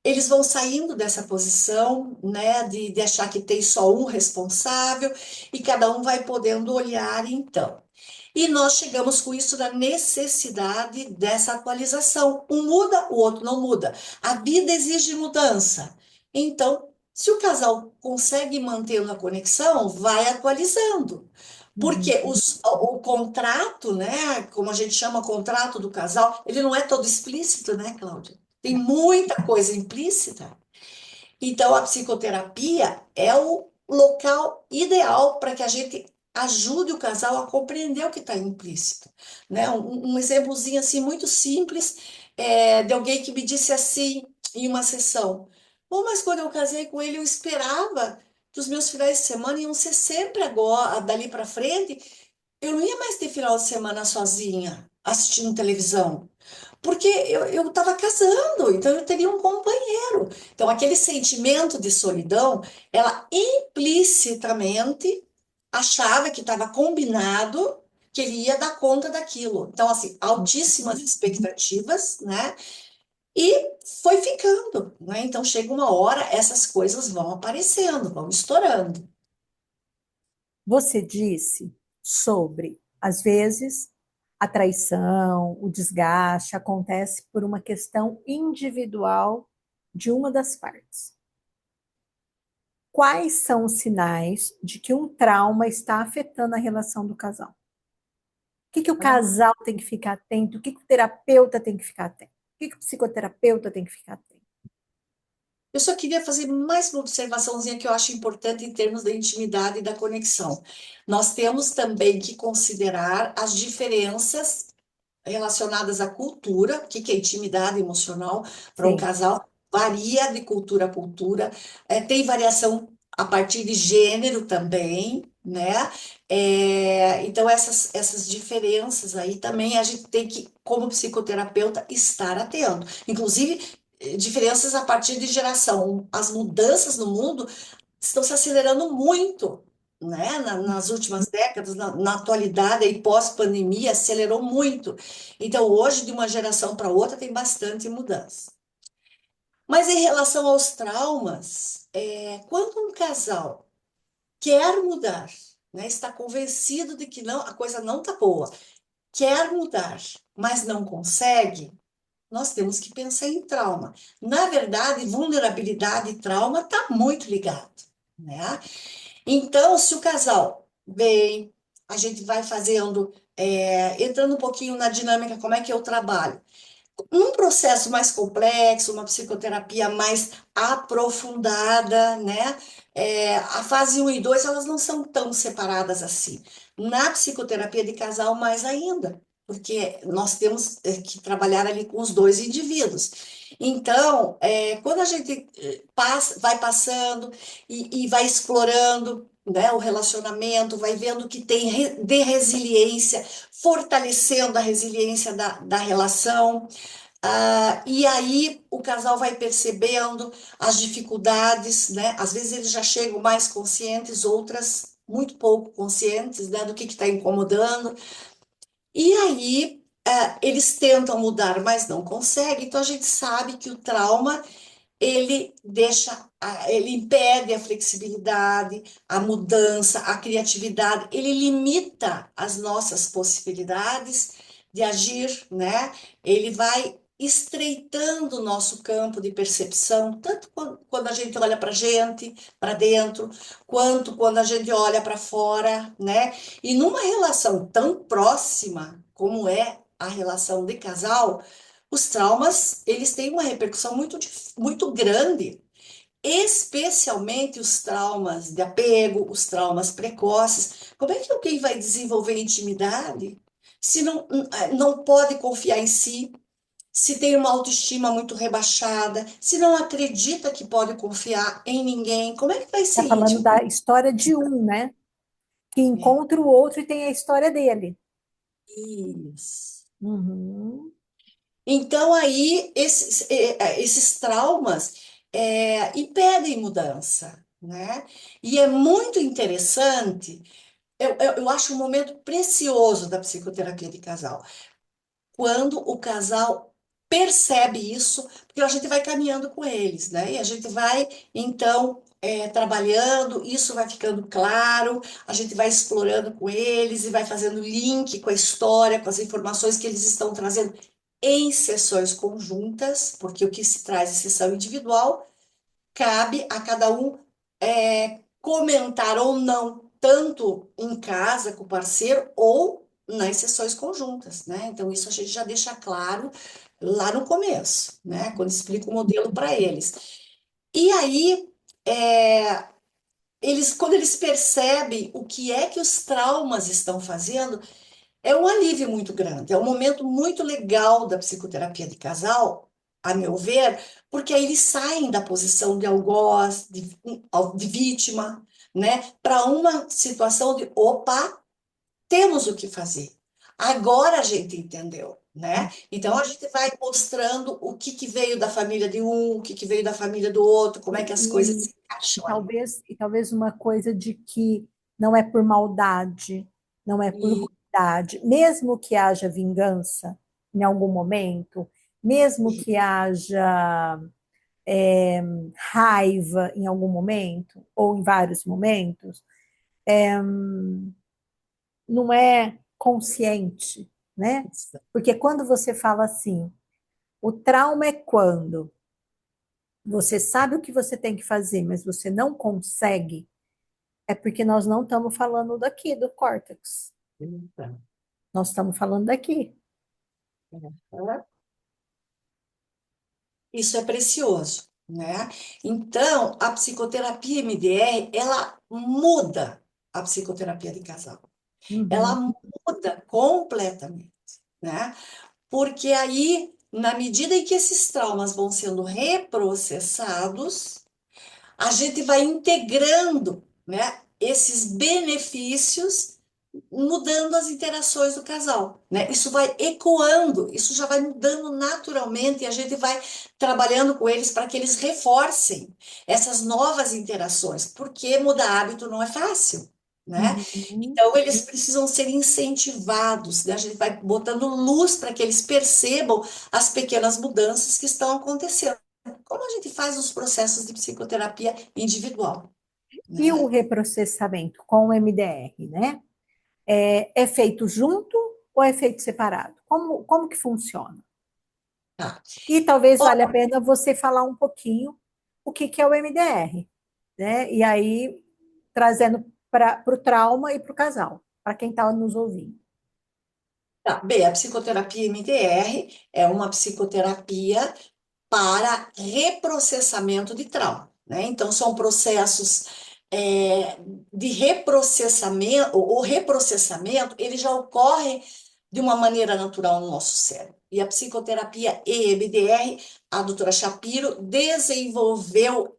eles vão saindo dessa posição, né, de achar que tem só um responsável e cada um vai podendo olhar então. E nós chegamos com isso da necessidade dessa atualização. Um muda, o outro não muda. A vida exige mudança. Então, se o casal consegue mantendo a conexão, vai atualizando. Uhum. Porque o contrato, né, como a gente chama contrato do casal, ele não é todo explícito, né, Cláudia? Tem muita coisa implícita. Então, a psicoterapia é o local ideal para que a gente ajude o casal a compreender o que está implícito, né? Um exemplozinho assim muito simples de alguém que me disse assim em uma sessão: Bom, mas quando eu casei com ele, eu esperava que os meus finais de semana iam ser sempre agora, dali para frente, eu não ia mais ter final de semana sozinha assistindo televisão. Porque eu estava casando, então eu teria um companheiro. Então, aquele sentimento de solidão, ela implicitamente achava que estava combinado que ele ia dar conta daquilo. Então, assim, altíssimas expectativas, né? E foi ficando, né? Então, chega uma hora, essas coisas vão aparecendo, vão estourando. Você disse sobre, às vezes, a traição, o desgaste acontece por uma questão individual de uma das partes. Quais são os sinais de que um trauma está afetando a relação do casal? O que o casal tem que ficar atento? O terapeuta tem que ficar atento? O que o psicoterapeuta tem que ficar atento? Eu só queria fazer mais uma observaçãozinha que eu acho importante em termos da intimidade e da conexão. Nós temos também que considerar as diferenças relacionadas à cultura, o que que é intimidade emocional para um Sim. casal, varia de cultura a cultura, tem variação a partir de gênero também, né? Então, essas diferenças aí também a gente tem que, como psicoterapeuta, estar atento. Inclusive, diferenças a partir de geração. As mudanças no mundo estão se acelerando muito, né? Nas últimas décadas, na atualidade e pós-pandemia, acelerou muito. Então, hoje, de uma geração para outra, tem bastante mudança. Mas em relação aos traumas, quando um casal quer mudar, né, está convencido de que não, a coisa não está boa, quer mudar, mas não consegue, nós temos que pensar em trauma. Na verdade, vulnerabilidade e trauma está muito ligado, né? Então, se o casal vem, a gente vai fazendo, entrando um pouquinho na dinâmica, como é que eu trabalho. Um processo mais complexo, uma psicoterapia mais aprofundada, né? A fase um e 2 elas não são tão separadas assim. Na psicoterapia de casal, mais ainda, porque nós temos que trabalhar ali com os dois indivíduos. Então, quando a gente vai passando e vai explorando, né, o relacionamento, vai vendo que tem de resiliência, fortalecendo a resiliência da relação. E aí o casal vai percebendo as dificuldades, né? Às vezes eles já chegam mais conscientes, outras muito pouco conscientes, né, do que está incomodando. E aí eles tentam mudar, mas não conseguem. Então a gente sabe que o trauma ele deixa, ele impede a flexibilidade, a mudança, a criatividade, ele limita as nossas possibilidades de agir, né? Ele vai estreitando o nosso campo de percepção, tanto quando a gente olha para a gente, para dentro, quanto quando a gente olha para fora, né? E numa relação tão próxima como é a relação de casal, os traumas, eles têm uma repercussão muito grande, especialmente os traumas de apego, os traumas precoces. Como é que alguém vai desenvolver intimidade se não pode confiar em si, se tem uma autoestima muito rebaixada, se não acredita que pode confiar em ninguém, como é que vai ser Está falando íntimo? da história de um, né? Que É, encontra o outro e tem a história dele. isso. Uhum. Então, aí, esses traumas impedem mudança, né? E é muito interessante, eu acho um momento precioso da psicoterapia de casal, quando o casal percebe isso, porque a gente vai caminhando com eles, né? E a gente vai, então, trabalhando, isso vai ficando claro, a gente vai explorando com eles e vai fazendo link com a história, com as informações que eles estão trazendo em sessões conjuntas, porque o que se traz em sessão individual cabe a cada um comentar ou não, tanto em casa com o parceiro ou nas sessões conjuntas, né? Então, isso a gente já deixa claro lá no começo, né? Quando explica o modelo para eles. E aí, quando eles percebem o que é que os traumas estão fazendo, é um alívio muito grande, é um momento muito legal da psicoterapia de casal, a meu ver, porque aí eles saem da posição de algoz, de vítima, né, para uma situação de, opa, temos o que fazer. Agora a gente entendeu, né? Então a gente vai mostrando o que que veio da família de um, o que que veio da família do outro, como é que as coisas E, se encaixam ali. talvez uma coisa de que não é por maldade, não é por E, ruindade, mesmo que haja vingança em algum momento, mesmo e que haja é, raiva em algum momento, ou em vários momentos, não é consciente, né? Porque quando você fala assim, o trauma é quando você sabe o que você tem que fazer, mas você não consegue, é porque nós não estamos falando daqui, do córtex. então, Nós estamos falando daqui. isso é precioso, né? Então, a psicoterapia MDR, ela muda a psicoterapia de casal. Ela Uhum. muda completamente, né? Porque aí, na medida em que esses traumas vão sendo reprocessados, a gente vai integrando, né, esses benefícios, mudando as interações do casal, né? Isso vai ecoando, isso já vai mudando naturalmente e a gente vai trabalhando com eles para que eles reforcem essas novas interações, porque mudar hábito não é fácil, né? Uhum. Então eles precisam ser incentivados, né? A gente vai botando luz para que eles percebam as pequenas mudanças que estão acontecendo. Como a gente faz os processos de psicoterapia individual, E o né? reprocessamento com o MDR, né? É feito junto ou é feito separado? Como que funciona? Tá. E talvez Ó, valha a pena você falar um pouquinho o que que é o MDR, né? E aí, trazendo para o trauma e para o casal, para quem está nos ouvindo. tá. Bem, a psicoterapia MDR é uma psicoterapia para reprocessamento de trauma, né? Então, são processos de reprocessamento, o reprocessamento, ele já ocorre de uma maneira natural no nosso cérebro. E a psicoterapia EMDR, a doutora Shapiro desenvolveu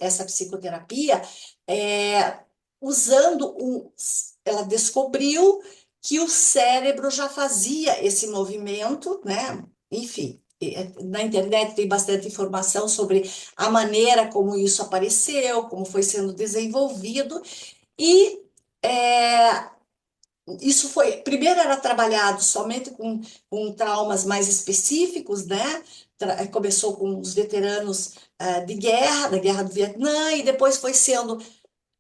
essa psicoterapia é, usando ela descobriu que o cérebro já fazia esse movimento, né? Enfim, na internet tem bastante informação sobre a maneira como isso apareceu, como foi sendo desenvolvido, e é, isso foi. Primeiro era trabalhado somente com traumas mais específicos, né? Começou com os veteranos de guerra, da Guerra do Vietnã, e depois foi sendo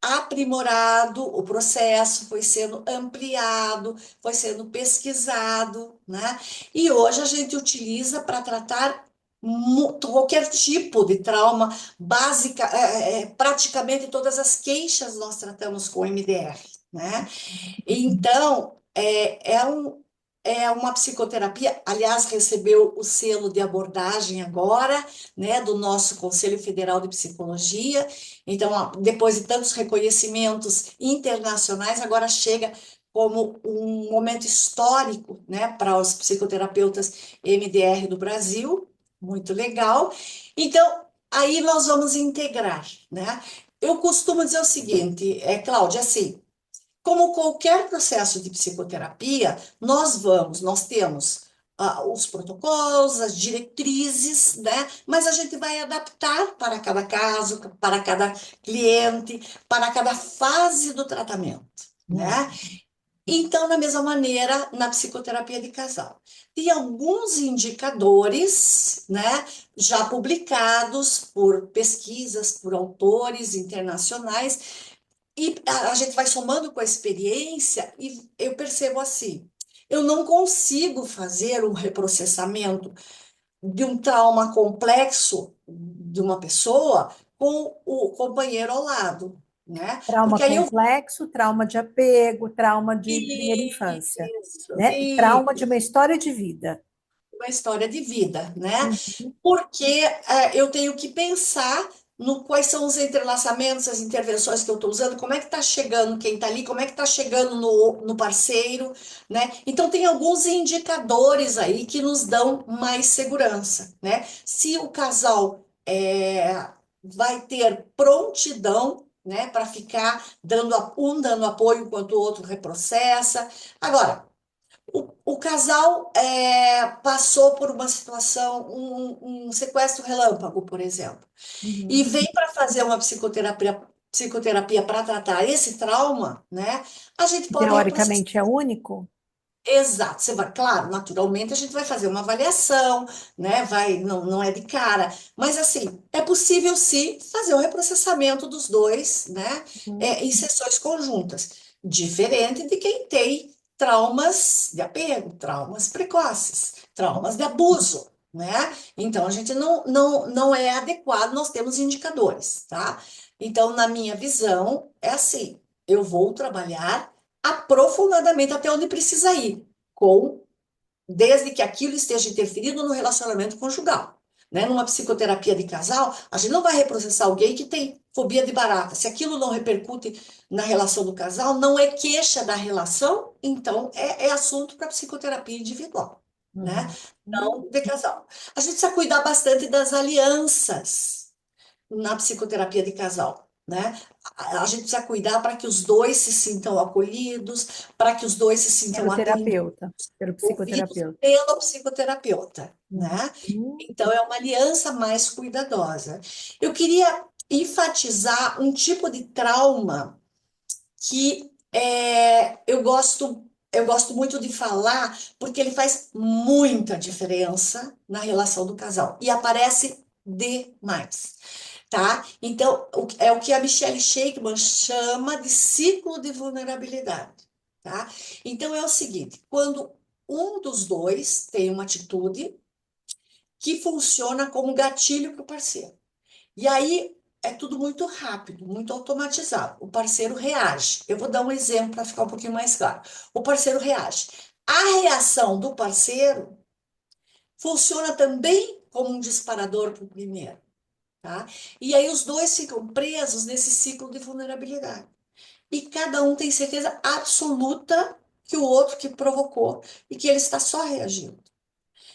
aprimorado o processo, foi sendo ampliado, foi sendo pesquisado, né? E hoje a gente utiliza para tratar qualquer tipo de trauma, básica, praticamente todas as queixas nós tratamos com MDR, né? Então, é uma psicoterapia, aliás, recebeu o selo de abordagem agora, né, do nosso Conselho Federal de Psicologia. Então, depois de tantos reconhecimentos internacionais, agora chega como um momento histórico, né, para os psicoterapeutas MDR do Brasil, muito legal. Então, aí nós vamos integrar, né? Eu costumo dizer o seguinte, Cláudia, assim, como qualquer processo de psicoterapia, nós temos os protocolos, as diretrizes, né? Mas a gente vai adaptar para cada caso, para cada cliente, para cada fase do tratamento, Hum. né? Então, da mesma maneira, na psicoterapia de casal. Tem alguns indicadores, né, já publicados por pesquisas, por autores internacionais, e a gente vai somando com a experiência e eu percebo assim, eu não consigo fazer um reprocessamento de um trauma complexo de uma pessoa com o companheiro ao lado, né? Trauma Porque aí eu complexo, trauma de apego, trauma de primeira infância, isso, né? E trauma de uma história de vida. uma história de vida, né? Uhum. Porque eu tenho que pensar no quais são os entrelaçamentos, as intervenções que eu estou usando, como é que está chegando quem está ali, como é que está chegando no parceiro, né? Então tem alguns indicadores aí que nos dão mais segurança, né? Se o casal vai ter prontidão, né, para ficar um dando apoio enquanto o outro reprocessa. Agora, o casal passou por uma situação, um sequestro relâmpago, por exemplo, e Uhum. vem para fazer uma psicoterapia para tratar esse trauma, né? A gente Que pode reprocessar. teoricamente é único. Exato, você vai, claro, naturalmente a gente vai fazer uma avaliação, né? Vai, não é de cara, mas assim, é possível sim fazer o reprocessamento dos dois, né? Uhum. Em sessões conjuntas, diferente de quem tem traumas de apego, traumas precoces, traumas de abuso, né? Então a gente não é adequado, nós temos indicadores, tá? Então, na minha visão, é assim, eu vou trabalhar aprofundadamente até onde precisa ir, com desde que aquilo esteja interferindo no relacionamento conjugal. Né? Numa psicoterapia de casal, a gente não vai reprocessar alguém que tem fobia de barata. Se aquilo não repercute na relação do casal, não é queixa da relação, então é assunto para psicoterapia individual, né? Uhum. Não de casal. A gente precisa cuidar bastante das alianças na psicoterapia de casal, né? A gente precisa cuidar para que os dois se sintam acolhidos, para que os dois se sintam Pelo atendidos, terapeuta, pelo ouvidos psicoterapeuta. pelo psicoterapeuta, né? Uhum. Então é uma aliança mais cuidadosa. Eu queria enfatizar um tipo de trauma que eu gosto muito de falar, porque ele faz muita diferença na relação do casal e aparece demais, tá? Então, é o que a Michelle Shakeman chama de ciclo de vulnerabilidade, tá? Então, é o seguinte, quando um dos dois tem uma atitude que funciona como gatilho para o parceiro. E aí é tudo muito rápido, muito automatizado. O parceiro reage. Eu vou dar um exemplo para ficar um pouquinho mais claro. O parceiro reage. A reação do parceiro funciona também como um disparador para o primeiro, tá? E aí os dois ficam presos nesse ciclo de vulnerabilidade. E cada um tem certeza absoluta que o outro que provocou e que ele está só reagindo.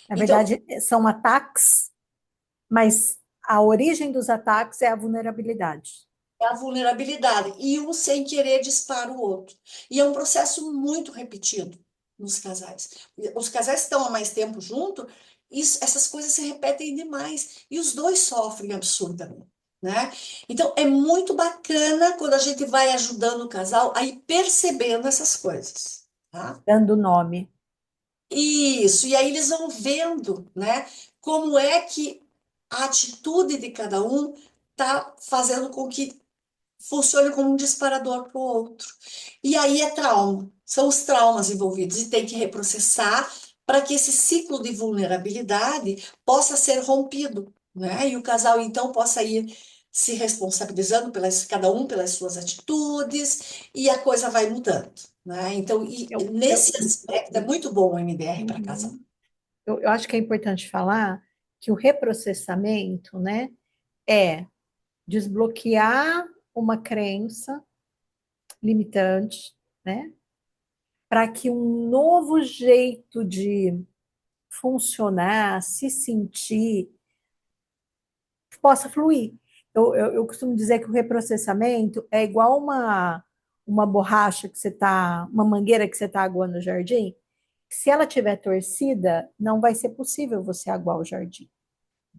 Na Então, verdade, são ataques, mas a origem dos ataques é a vulnerabilidade. é a vulnerabilidade. E um sem querer dispara o outro. E é um processo muito repetido nos casais. Os casais que estão há mais tempo junto, essas coisas se repetem demais. E os dois sofrem absurdamente. Né? Então, é muito bacana quando a gente vai ajudando o casal a ir percebendo essas coisas. Tá? Dando nome. Isso, e aí eles vão vendo, né, como é que a atitude de cada um está fazendo com que funcione como um disparador para o outro. E aí é trauma, são os traumas envolvidos e tem que reprocessar para que esse ciclo de vulnerabilidade possa ser rompido, né? E o casal então possa ir se responsabilizando cada um pelas suas atitudes e a coisa vai mudando, né? Então, Eu, eu, nesse aspecto é muito bom o MDR para casal. uhum. Eu acho que é importante falar que o reprocessamento, né, é desbloquear uma crença limitante, né? para que um novo jeito de funcionar, se sentir, possa fluir. Eu costumo dizer que o reprocessamento é igual uma borracha que você está, uma mangueira que você está aguando no jardim. Se ela tiver torcida, não vai ser possível você aguar o jardim.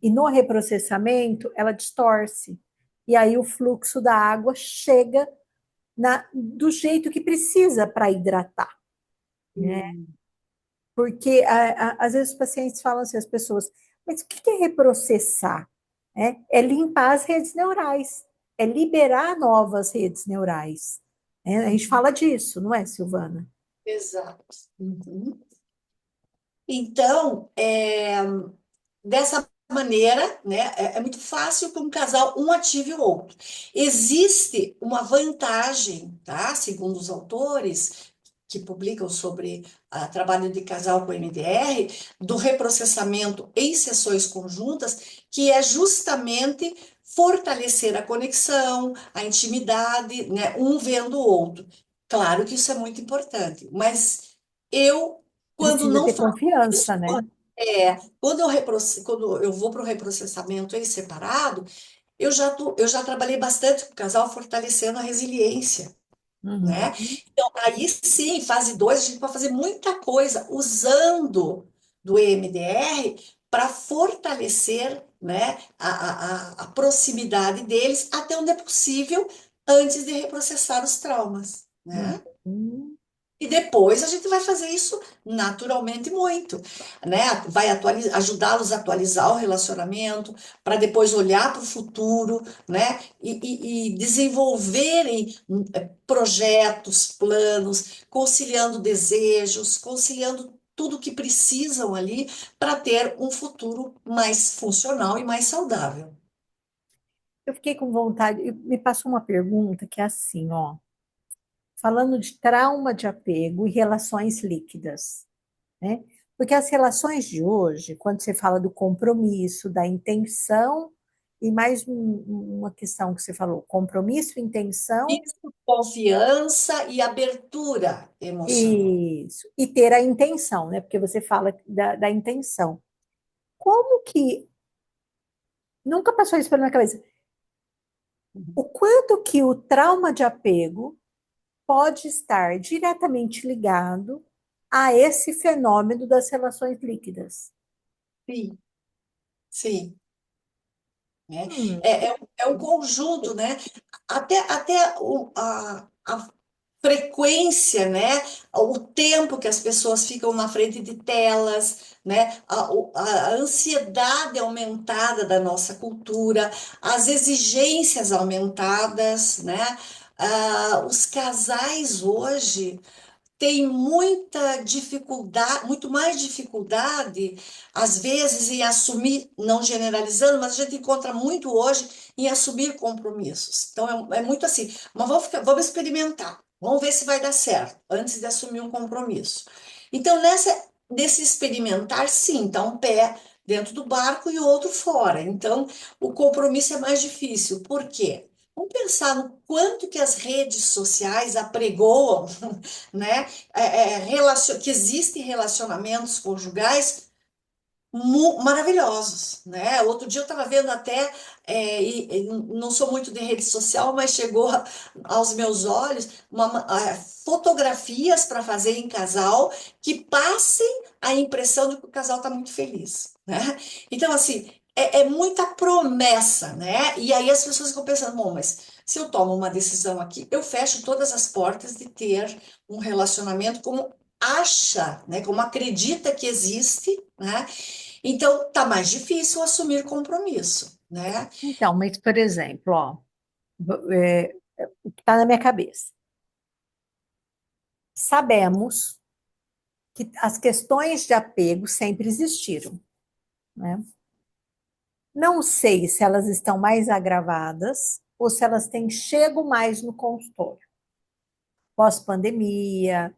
E no reprocessamento, ela distorce. E aí o fluxo da água chega do jeito que precisa para hidratar, né? Hum. Porque às vezes os pacientes falam assim, as pessoas, mas o que é reprocessar? É limpar as redes neurais, é liberar novas redes neurais. Né? A gente fala disso, não é, Silvana? Exato. Uhum. Então, dessa maneira, né, é muito fácil para um casal um ative o outro. Existe uma vantagem, tá? Segundo os autores que publicam sobre trabalho de casal com MDR, do reprocessamento em sessões conjuntas, que é justamente fortalecer a conexão, a intimidade, né, um vendo o outro. Claro que isso é muito importante, mas eu, quando Precisa não ter faço confiança, isso, né? quando eu vou para o reprocessamento em separado, eu já trabalhei bastante com o casal fortalecendo a resiliência, né? Uhum. Então, aí sim, fase 2 a gente pode fazer muita coisa usando do EMDR para fortalecer, né, a proximidade deles até onde é possível antes de reprocessar os traumas, né? Uhum. E depois a gente vai fazer isso naturalmente muito, né? Vai ajudá-los a atualizar o relacionamento, para depois olhar para o futuro, né? E desenvolverem projetos, planos, conciliando desejos, conciliando tudo que precisam ali para ter um futuro mais funcional e mais saudável. Eu fiquei com vontade, me passou uma pergunta que é assim, ó, falando de trauma de apego e relações líquidas, né? Porque as relações de hoje, quando você fala do compromisso, da intenção, e mais uma questão que você falou, compromisso, intenção, Isso, confiança e abertura emocional. isso, e ter a intenção, né? Porque você fala da intenção. Como que, nunca passou isso pela minha cabeça, o quanto que o trauma de apego pode estar diretamente ligado a esse fenômeno das relações líquidas? Sim, sim. Né? Hum, É um conjunto, né? Até a frequência, né? O tempo que as pessoas ficam na frente de telas, né? A ansiedade aumentada da nossa cultura, as exigências aumentadas, né? Os casais hoje tem muita dificuldade, muito mais dificuldade, às vezes, em assumir, não generalizando, mas a gente encontra muito hoje em assumir compromissos. Então, é muito assim, mas vamos experimentar, vamos ver se vai dar certo, antes de assumir um compromisso. Então, nesse experimentar, sim, está um pé dentro do barco e o outro fora. Então, o compromisso é mais difícil. Por quê? Vamos pensar no quanto que as redes sociais apregoam, né? Que existem relacionamentos conjugais maravilhosos, né? Outro dia eu estava vendo até, e não sou muito de rede social, mas chegou aos meus olhos fotografias para fazer em casal que passem a impressão de que o casal está muito feliz, né? Então, assim, é muita promessa, né? E aí as pessoas ficam pensando, bom, mas se eu tomo uma decisão aqui, eu fecho todas as portas de ter um relacionamento como acha, né? Como acredita que existe, né? Então, tá mais difícil assumir compromisso, né? então, mas, por exemplo, ó, o que está na minha cabeça. Sabemos que as questões de apego sempre existiram, né? Não sei se elas estão mais agravadas ou se elas têm chego mais no consultório, pós-pandemia.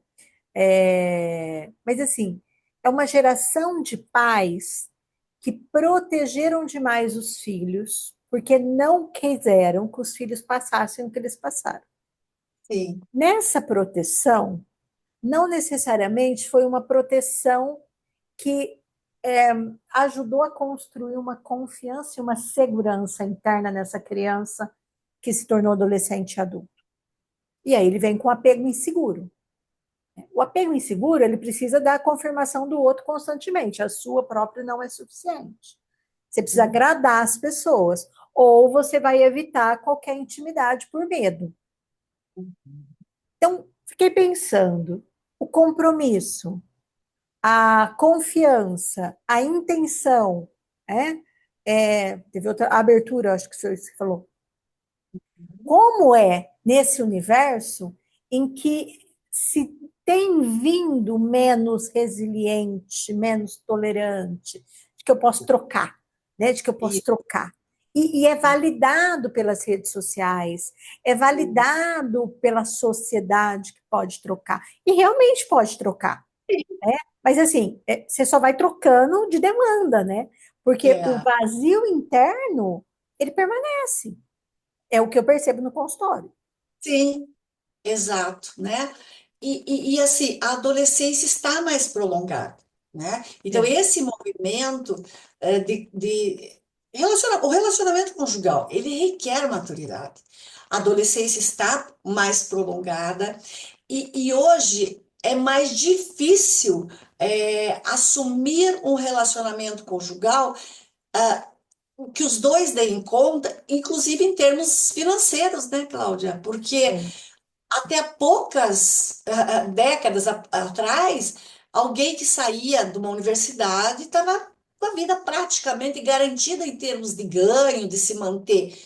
Mas, assim, é uma geração de pais que protegeram demais os filhos porque não quiseram que os filhos passassem o que eles passaram. Sim. Nessa proteção, não necessariamente foi uma proteção que ajudou a construir uma confiança e uma segurança interna nessa criança que se tornou adolescente e adulto. E aí ele vem com apego inseguro. O apego inseguro, ele precisa da confirmação do outro constantemente. A sua própria não é suficiente. Você precisa agradar as pessoas. Ou você vai evitar qualquer intimidade por medo. Então, fiquei pensando, o compromisso, a confiança, a intenção, né? Teve outra abertura, acho que você falou. Como é nesse universo em que se tem vindo menos resiliente, menos tolerante, de que eu posso trocar, né? De que eu posso E, trocar. E é validado pelas redes sociais, é validado pela sociedade que pode trocar. E realmente pode trocar. Né? Mas assim, você só vai trocando de demanda, né? Porque o é, vazio interno, ele permanece. É o que eu percebo no consultório. sim, exato, né? Assim, a adolescência está mais prolongada, né? Então, É, esse movimento o relacionamento conjugal, ele requer maturidade. A adolescência está mais prolongada e hoje é mais difícil assumir um relacionamento conjugal que os dois deem conta, inclusive em termos financeiros, né, Cláudia? Porque é. até poucas décadas atrás, alguém que saía de uma universidade estava com a vida praticamente garantida em termos de ganho, de se manter.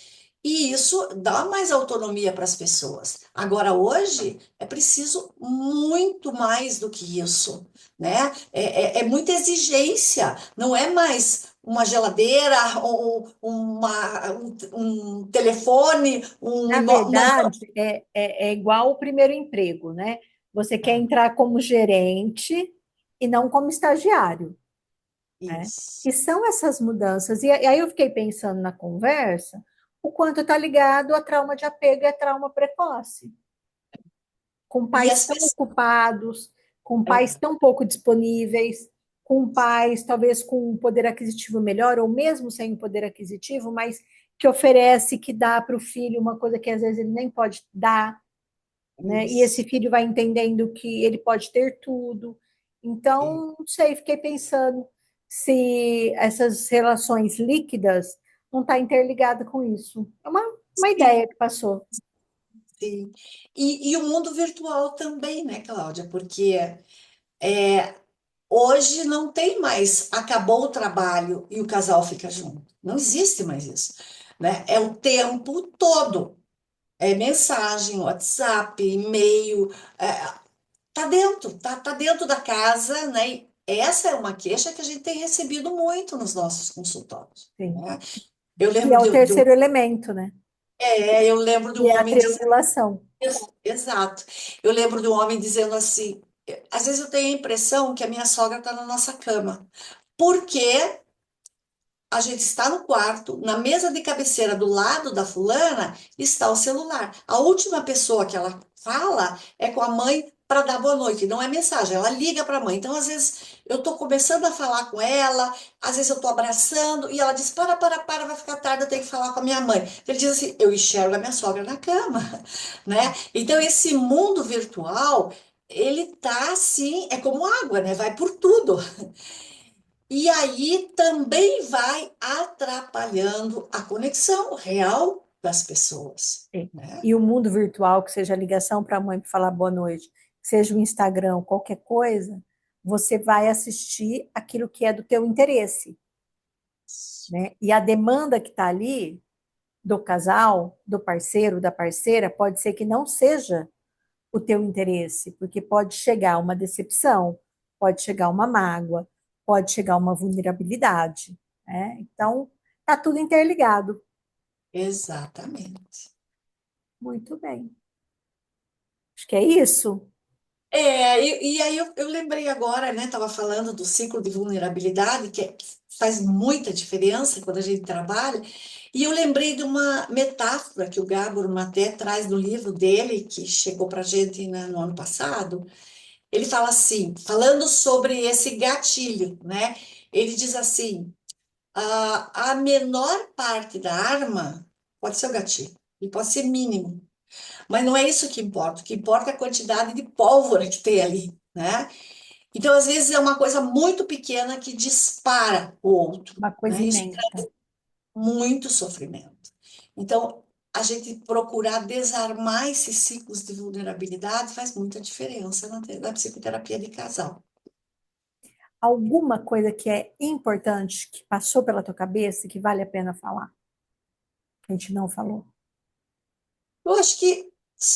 E isso dá mais autonomia para as pessoas. Agora, hoje, é preciso muito mais do que isso, né? É muita exigência, não é mais uma geladeira, ou um telefone, Na não. verdade, é igual o primeiro emprego, né? Você quer entrar como gerente e não como estagiário, né? Isso. E são essas mudanças. E aí eu fiquei pensando na conversa, o quanto está ligado a trauma de apego e a trauma precoce. Com E pais as tão pessoas. ocupados, com pais tão pouco disponíveis, com pais talvez com um poder aquisitivo melhor, ou mesmo sem um poder aquisitivo, mas que oferece, que dá para o filho uma coisa que às vezes ele nem pode dar, né? E esse Isso. filho vai entendendo que ele pode ter tudo. Então, não sei, fiquei pensando se essas relações líquidas não está interligada com isso. É uma Sim, ideia que passou. sim. E o mundo virtual também, né, Cláudia? Porque é, hoje não tem mais acabou o trabalho e o casal fica junto. Não existe mais isso, né? É o tempo todo. É mensagem, WhatsApp, e-mail, tá dentro da casa, né? E essa é uma queixa que a gente tem recebido muito nos nossos consultórios, Sim. né? Eu E lembro é o de um, terceiro elemento, né? eu lembro de E um é a homem dizendo, triangulação. exato. Eu lembro de um homem dizendo assim, às vezes eu tenho a impressão que a minha sogra está na nossa cama. Porque a gente está no quarto, na mesa de cabeceira do lado da fulana está o celular. A última pessoa que ela fala é com a mãe para dar boa noite, não é mensagem, ela liga para a mãe. Então, às vezes, eu estou começando a falar com ela, às vezes eu estou abraçando, e ela diz: para, vai ficar tarde, eu tenho que falar com a minha mãe. Ele diz assim: eu enxergo a minha sogra na cama, né? Então, esse mundo virtual, ele tá assim, é como água, né? Vai por tudo. E aí também vai atrapalhando a conexão real das pessoas, É. né? E o mundo virtual, que seja a ligação para a mãe para falar boa noite, que seja o Instagram, qualquer coisa, você vai assistir aquilo que é do teu interesse, né? E a demanda que está ali do casal, do parceiro, da parceira, pode ser que não seja o teu interesse, porque pode chegar uma decepção, pode chegar uma mágoa, pode chegar uma vulnerabilidade, né? Então, tá tudo interligado. Exatamente. Muito bem. Acho que é isso. E aí eu lembrei agora, né? Estava falando do ciclo de vulnerabilidade, que faz muita diferença quando a gente trabalha, e eu lembrei de uma metáfora que o Gabor Maté traz no livro dele, que chegou para a gente, né, no ano passado. Ele fala assim, falando sobre esse gatilho, né? Ele diz assim, a menor parte da arma pode ser o gatilho, ele pode ser mínimo, mas não é isso que importa. O que importa é a quantidade de pólvora que tem ali, né? Então, às vezes, é uma coisa muito pequena que dispara o outro, Uma coisa né? Isso imensa. é muito sofrimento. Então, a gente procurar desarmar esses ciclos de vulnerabilidade faz muita diferença na psicoterapia de casal. Alguma coisa que é importante, que passou pela tua cabeça, que vale a pena falar, que a gente não falou? Eu acho que,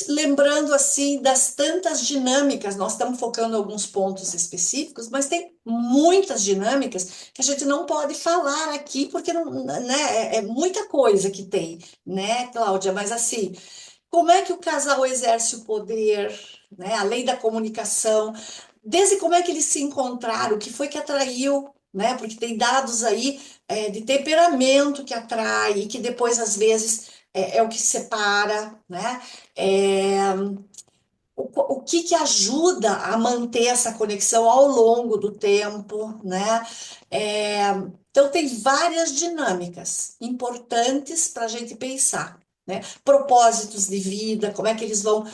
lembrando assim das tantas dinâmicas, nós estamos focando em alguns pontos específicos, mas tem muitas dinâmicas que a gente não pode falar aqui, porque não, né, é muita coisa que tem, né, Cláudia? Mas assim, como é que o casal exerce o poder, né, além da comunicação, desde como é que eles se encontraram, o que foi que atraiu, né? Porque tem dados aí de temperamento que atrai e que depois, às vezes, é o que separa, né? É, o que que ajuda a manter essa conexão ao longo do tempo, né? É, então, tem várias dinâmicas importantes para a gente pensar, né? Propósitos de vida, como é que eles vão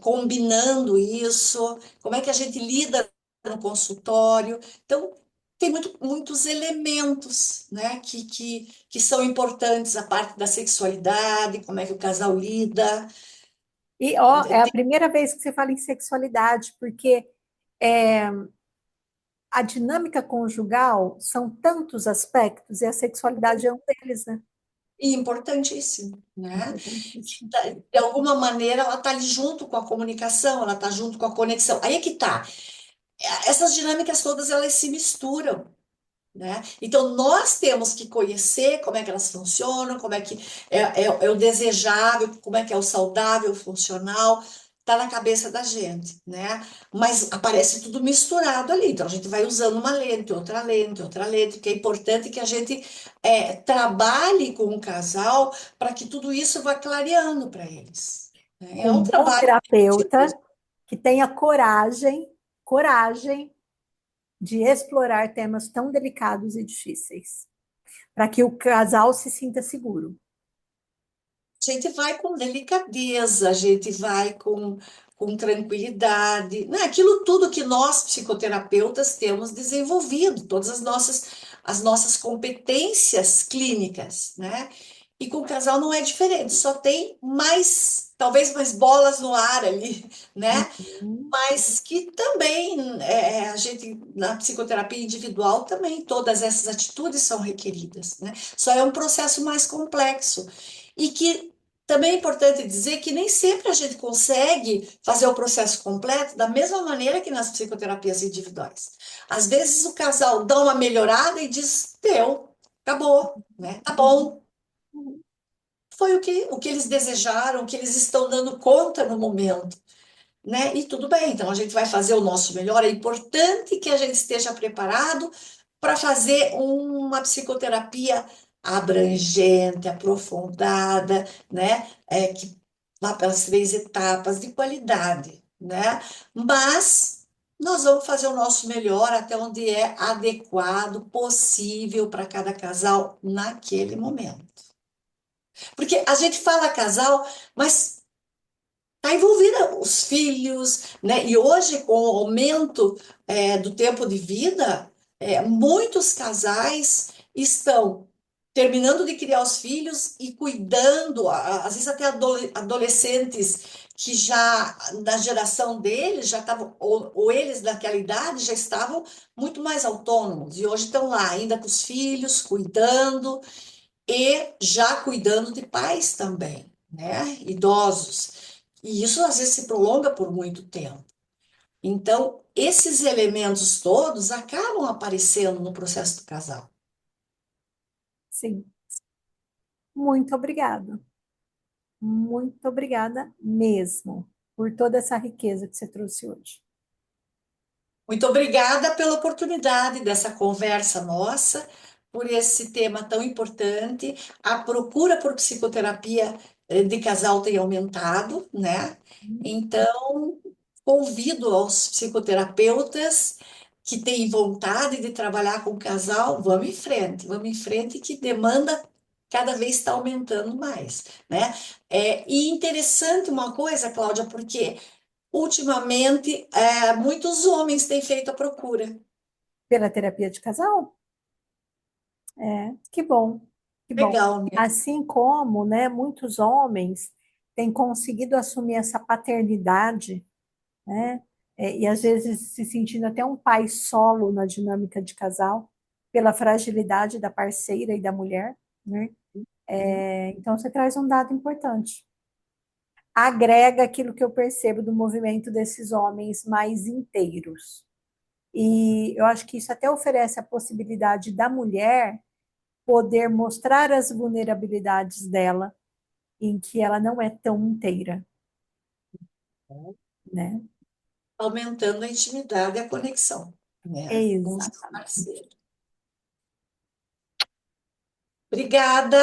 combinando isso, como é que a gente lida no consultório. Então, tem muitos elementos, né, que são importantes, a parte da sexualidade, como é que o casal lida. E, ó, é a primeira vez que você fala em sexualidade, porque é, a dinâmica conjugal são tantos aspectos e a sexualidade é um deles, né? E importantíssimo, né? Importantíssimo. De alguma maneira, ela está ali junto com a comunicação, ela está junto com a conexão. Aí é que tá. Essas dinâmicas todas, elas se misturam, né? Então, nós temos que conhecer como é que elas funcionam, como é que é o desejável, como é que é o saudável, o funcional, tá na cabeça da gente, né? Mas aparece tudo misturado ali, então a gente vai usando uma lente, outra lente, que é importante que a gente trabalhe com o casal para que tudo isso vá clareando para eles, né? É Com um um bom trabalho terapeuta que tenha coragem de explorar temas tão delicados e difíceis, para que o casal se sinta seguro. A gente vai com delicadeza, a gente vai com tranquilidade, né? Aquilo tudo que nós, psicoterapeutas, temos desenvolvido, todas as nossas competências clínicas, né? E com o casal não é diferente, só tem mais, talvez mais bolas no ar ali, né? Uhum. Mas que também a gente, na psicoterapia individual, também todas essas atitudes são requeridas, né? Só é um processo mais complexo. E que também é importante dizer que nem sempre a gente consegue fazer o processo completo da mesma maneira que nas psicoterapias individuais. Às vezes o casal dá uma melhorada e diz, deu, acabou, né? Tá bom. Foi o que eles desejaram, o que eles estão dando conta no momento, né? E tudo bem, então a gente vai fazer o nosso melhor. É importante que a gente esteja preparado para fazer uma psicoterapia abrangente, aprofundada, né? Que vá pelas 3 etapas de qualidade, né? Mas nós vamos fazer o nosso melhor até onde é adequado, possível para cada casal naquele momento. Porque a gente fala casal, mas está envolvida os filhos, né? E hoje, com o aumento do tempo de vida, muitos casais estão terminando de criar os filhos e cuidando, às vezes até adolescentes que já na geração deles já estavam, ou eles naquela idade já estavam muito mais autônomos e hoje estão lá ainda com os filhos, cuidando e já cuidando de pais também, né? Idosos. E isso às vezes se prolonga por muito tempo. Então, esses elementos todos acabam aparecendo no processo do casal. Sim, muito obrigada. Muito obrigada mesmo por toda essa riqueza que você trouxe hoje. Muito obrigada pela oportunidade dessa conversa nossa, por esse tema tão importante. A procura por psicoterapia de casal tem aumentado, né? Então, convido aos psicoterapeutas que têm vontade de trabalhar com o casal, vamos em frente, que demanda cada vez está aumentando mais, né? E interessante uma coisa, Cláudia, porque ultimamente muitos homens têm feito a procura. Pela terapia de casal? Que bom, que bom. Legal, né? Assim como, né, muitos homens têm conseguido assumir essa paternidade, né, e às vezes se sentindo até um pai solo na dinâmica de casal, pela fragilidade da parceira e da mulher, né? Então você traz um dado importante. Agrega aquilo que eu percebo do movimento desses homens mais inteiros. E eu acho que isso até oferece a possibilidade da mulher poder mostrar as vulnerabilidades dela, em que ela não é tão inteira, né? Aumentando a intimidade e a conexão, né, com os Exato. parceiros. Obrigada.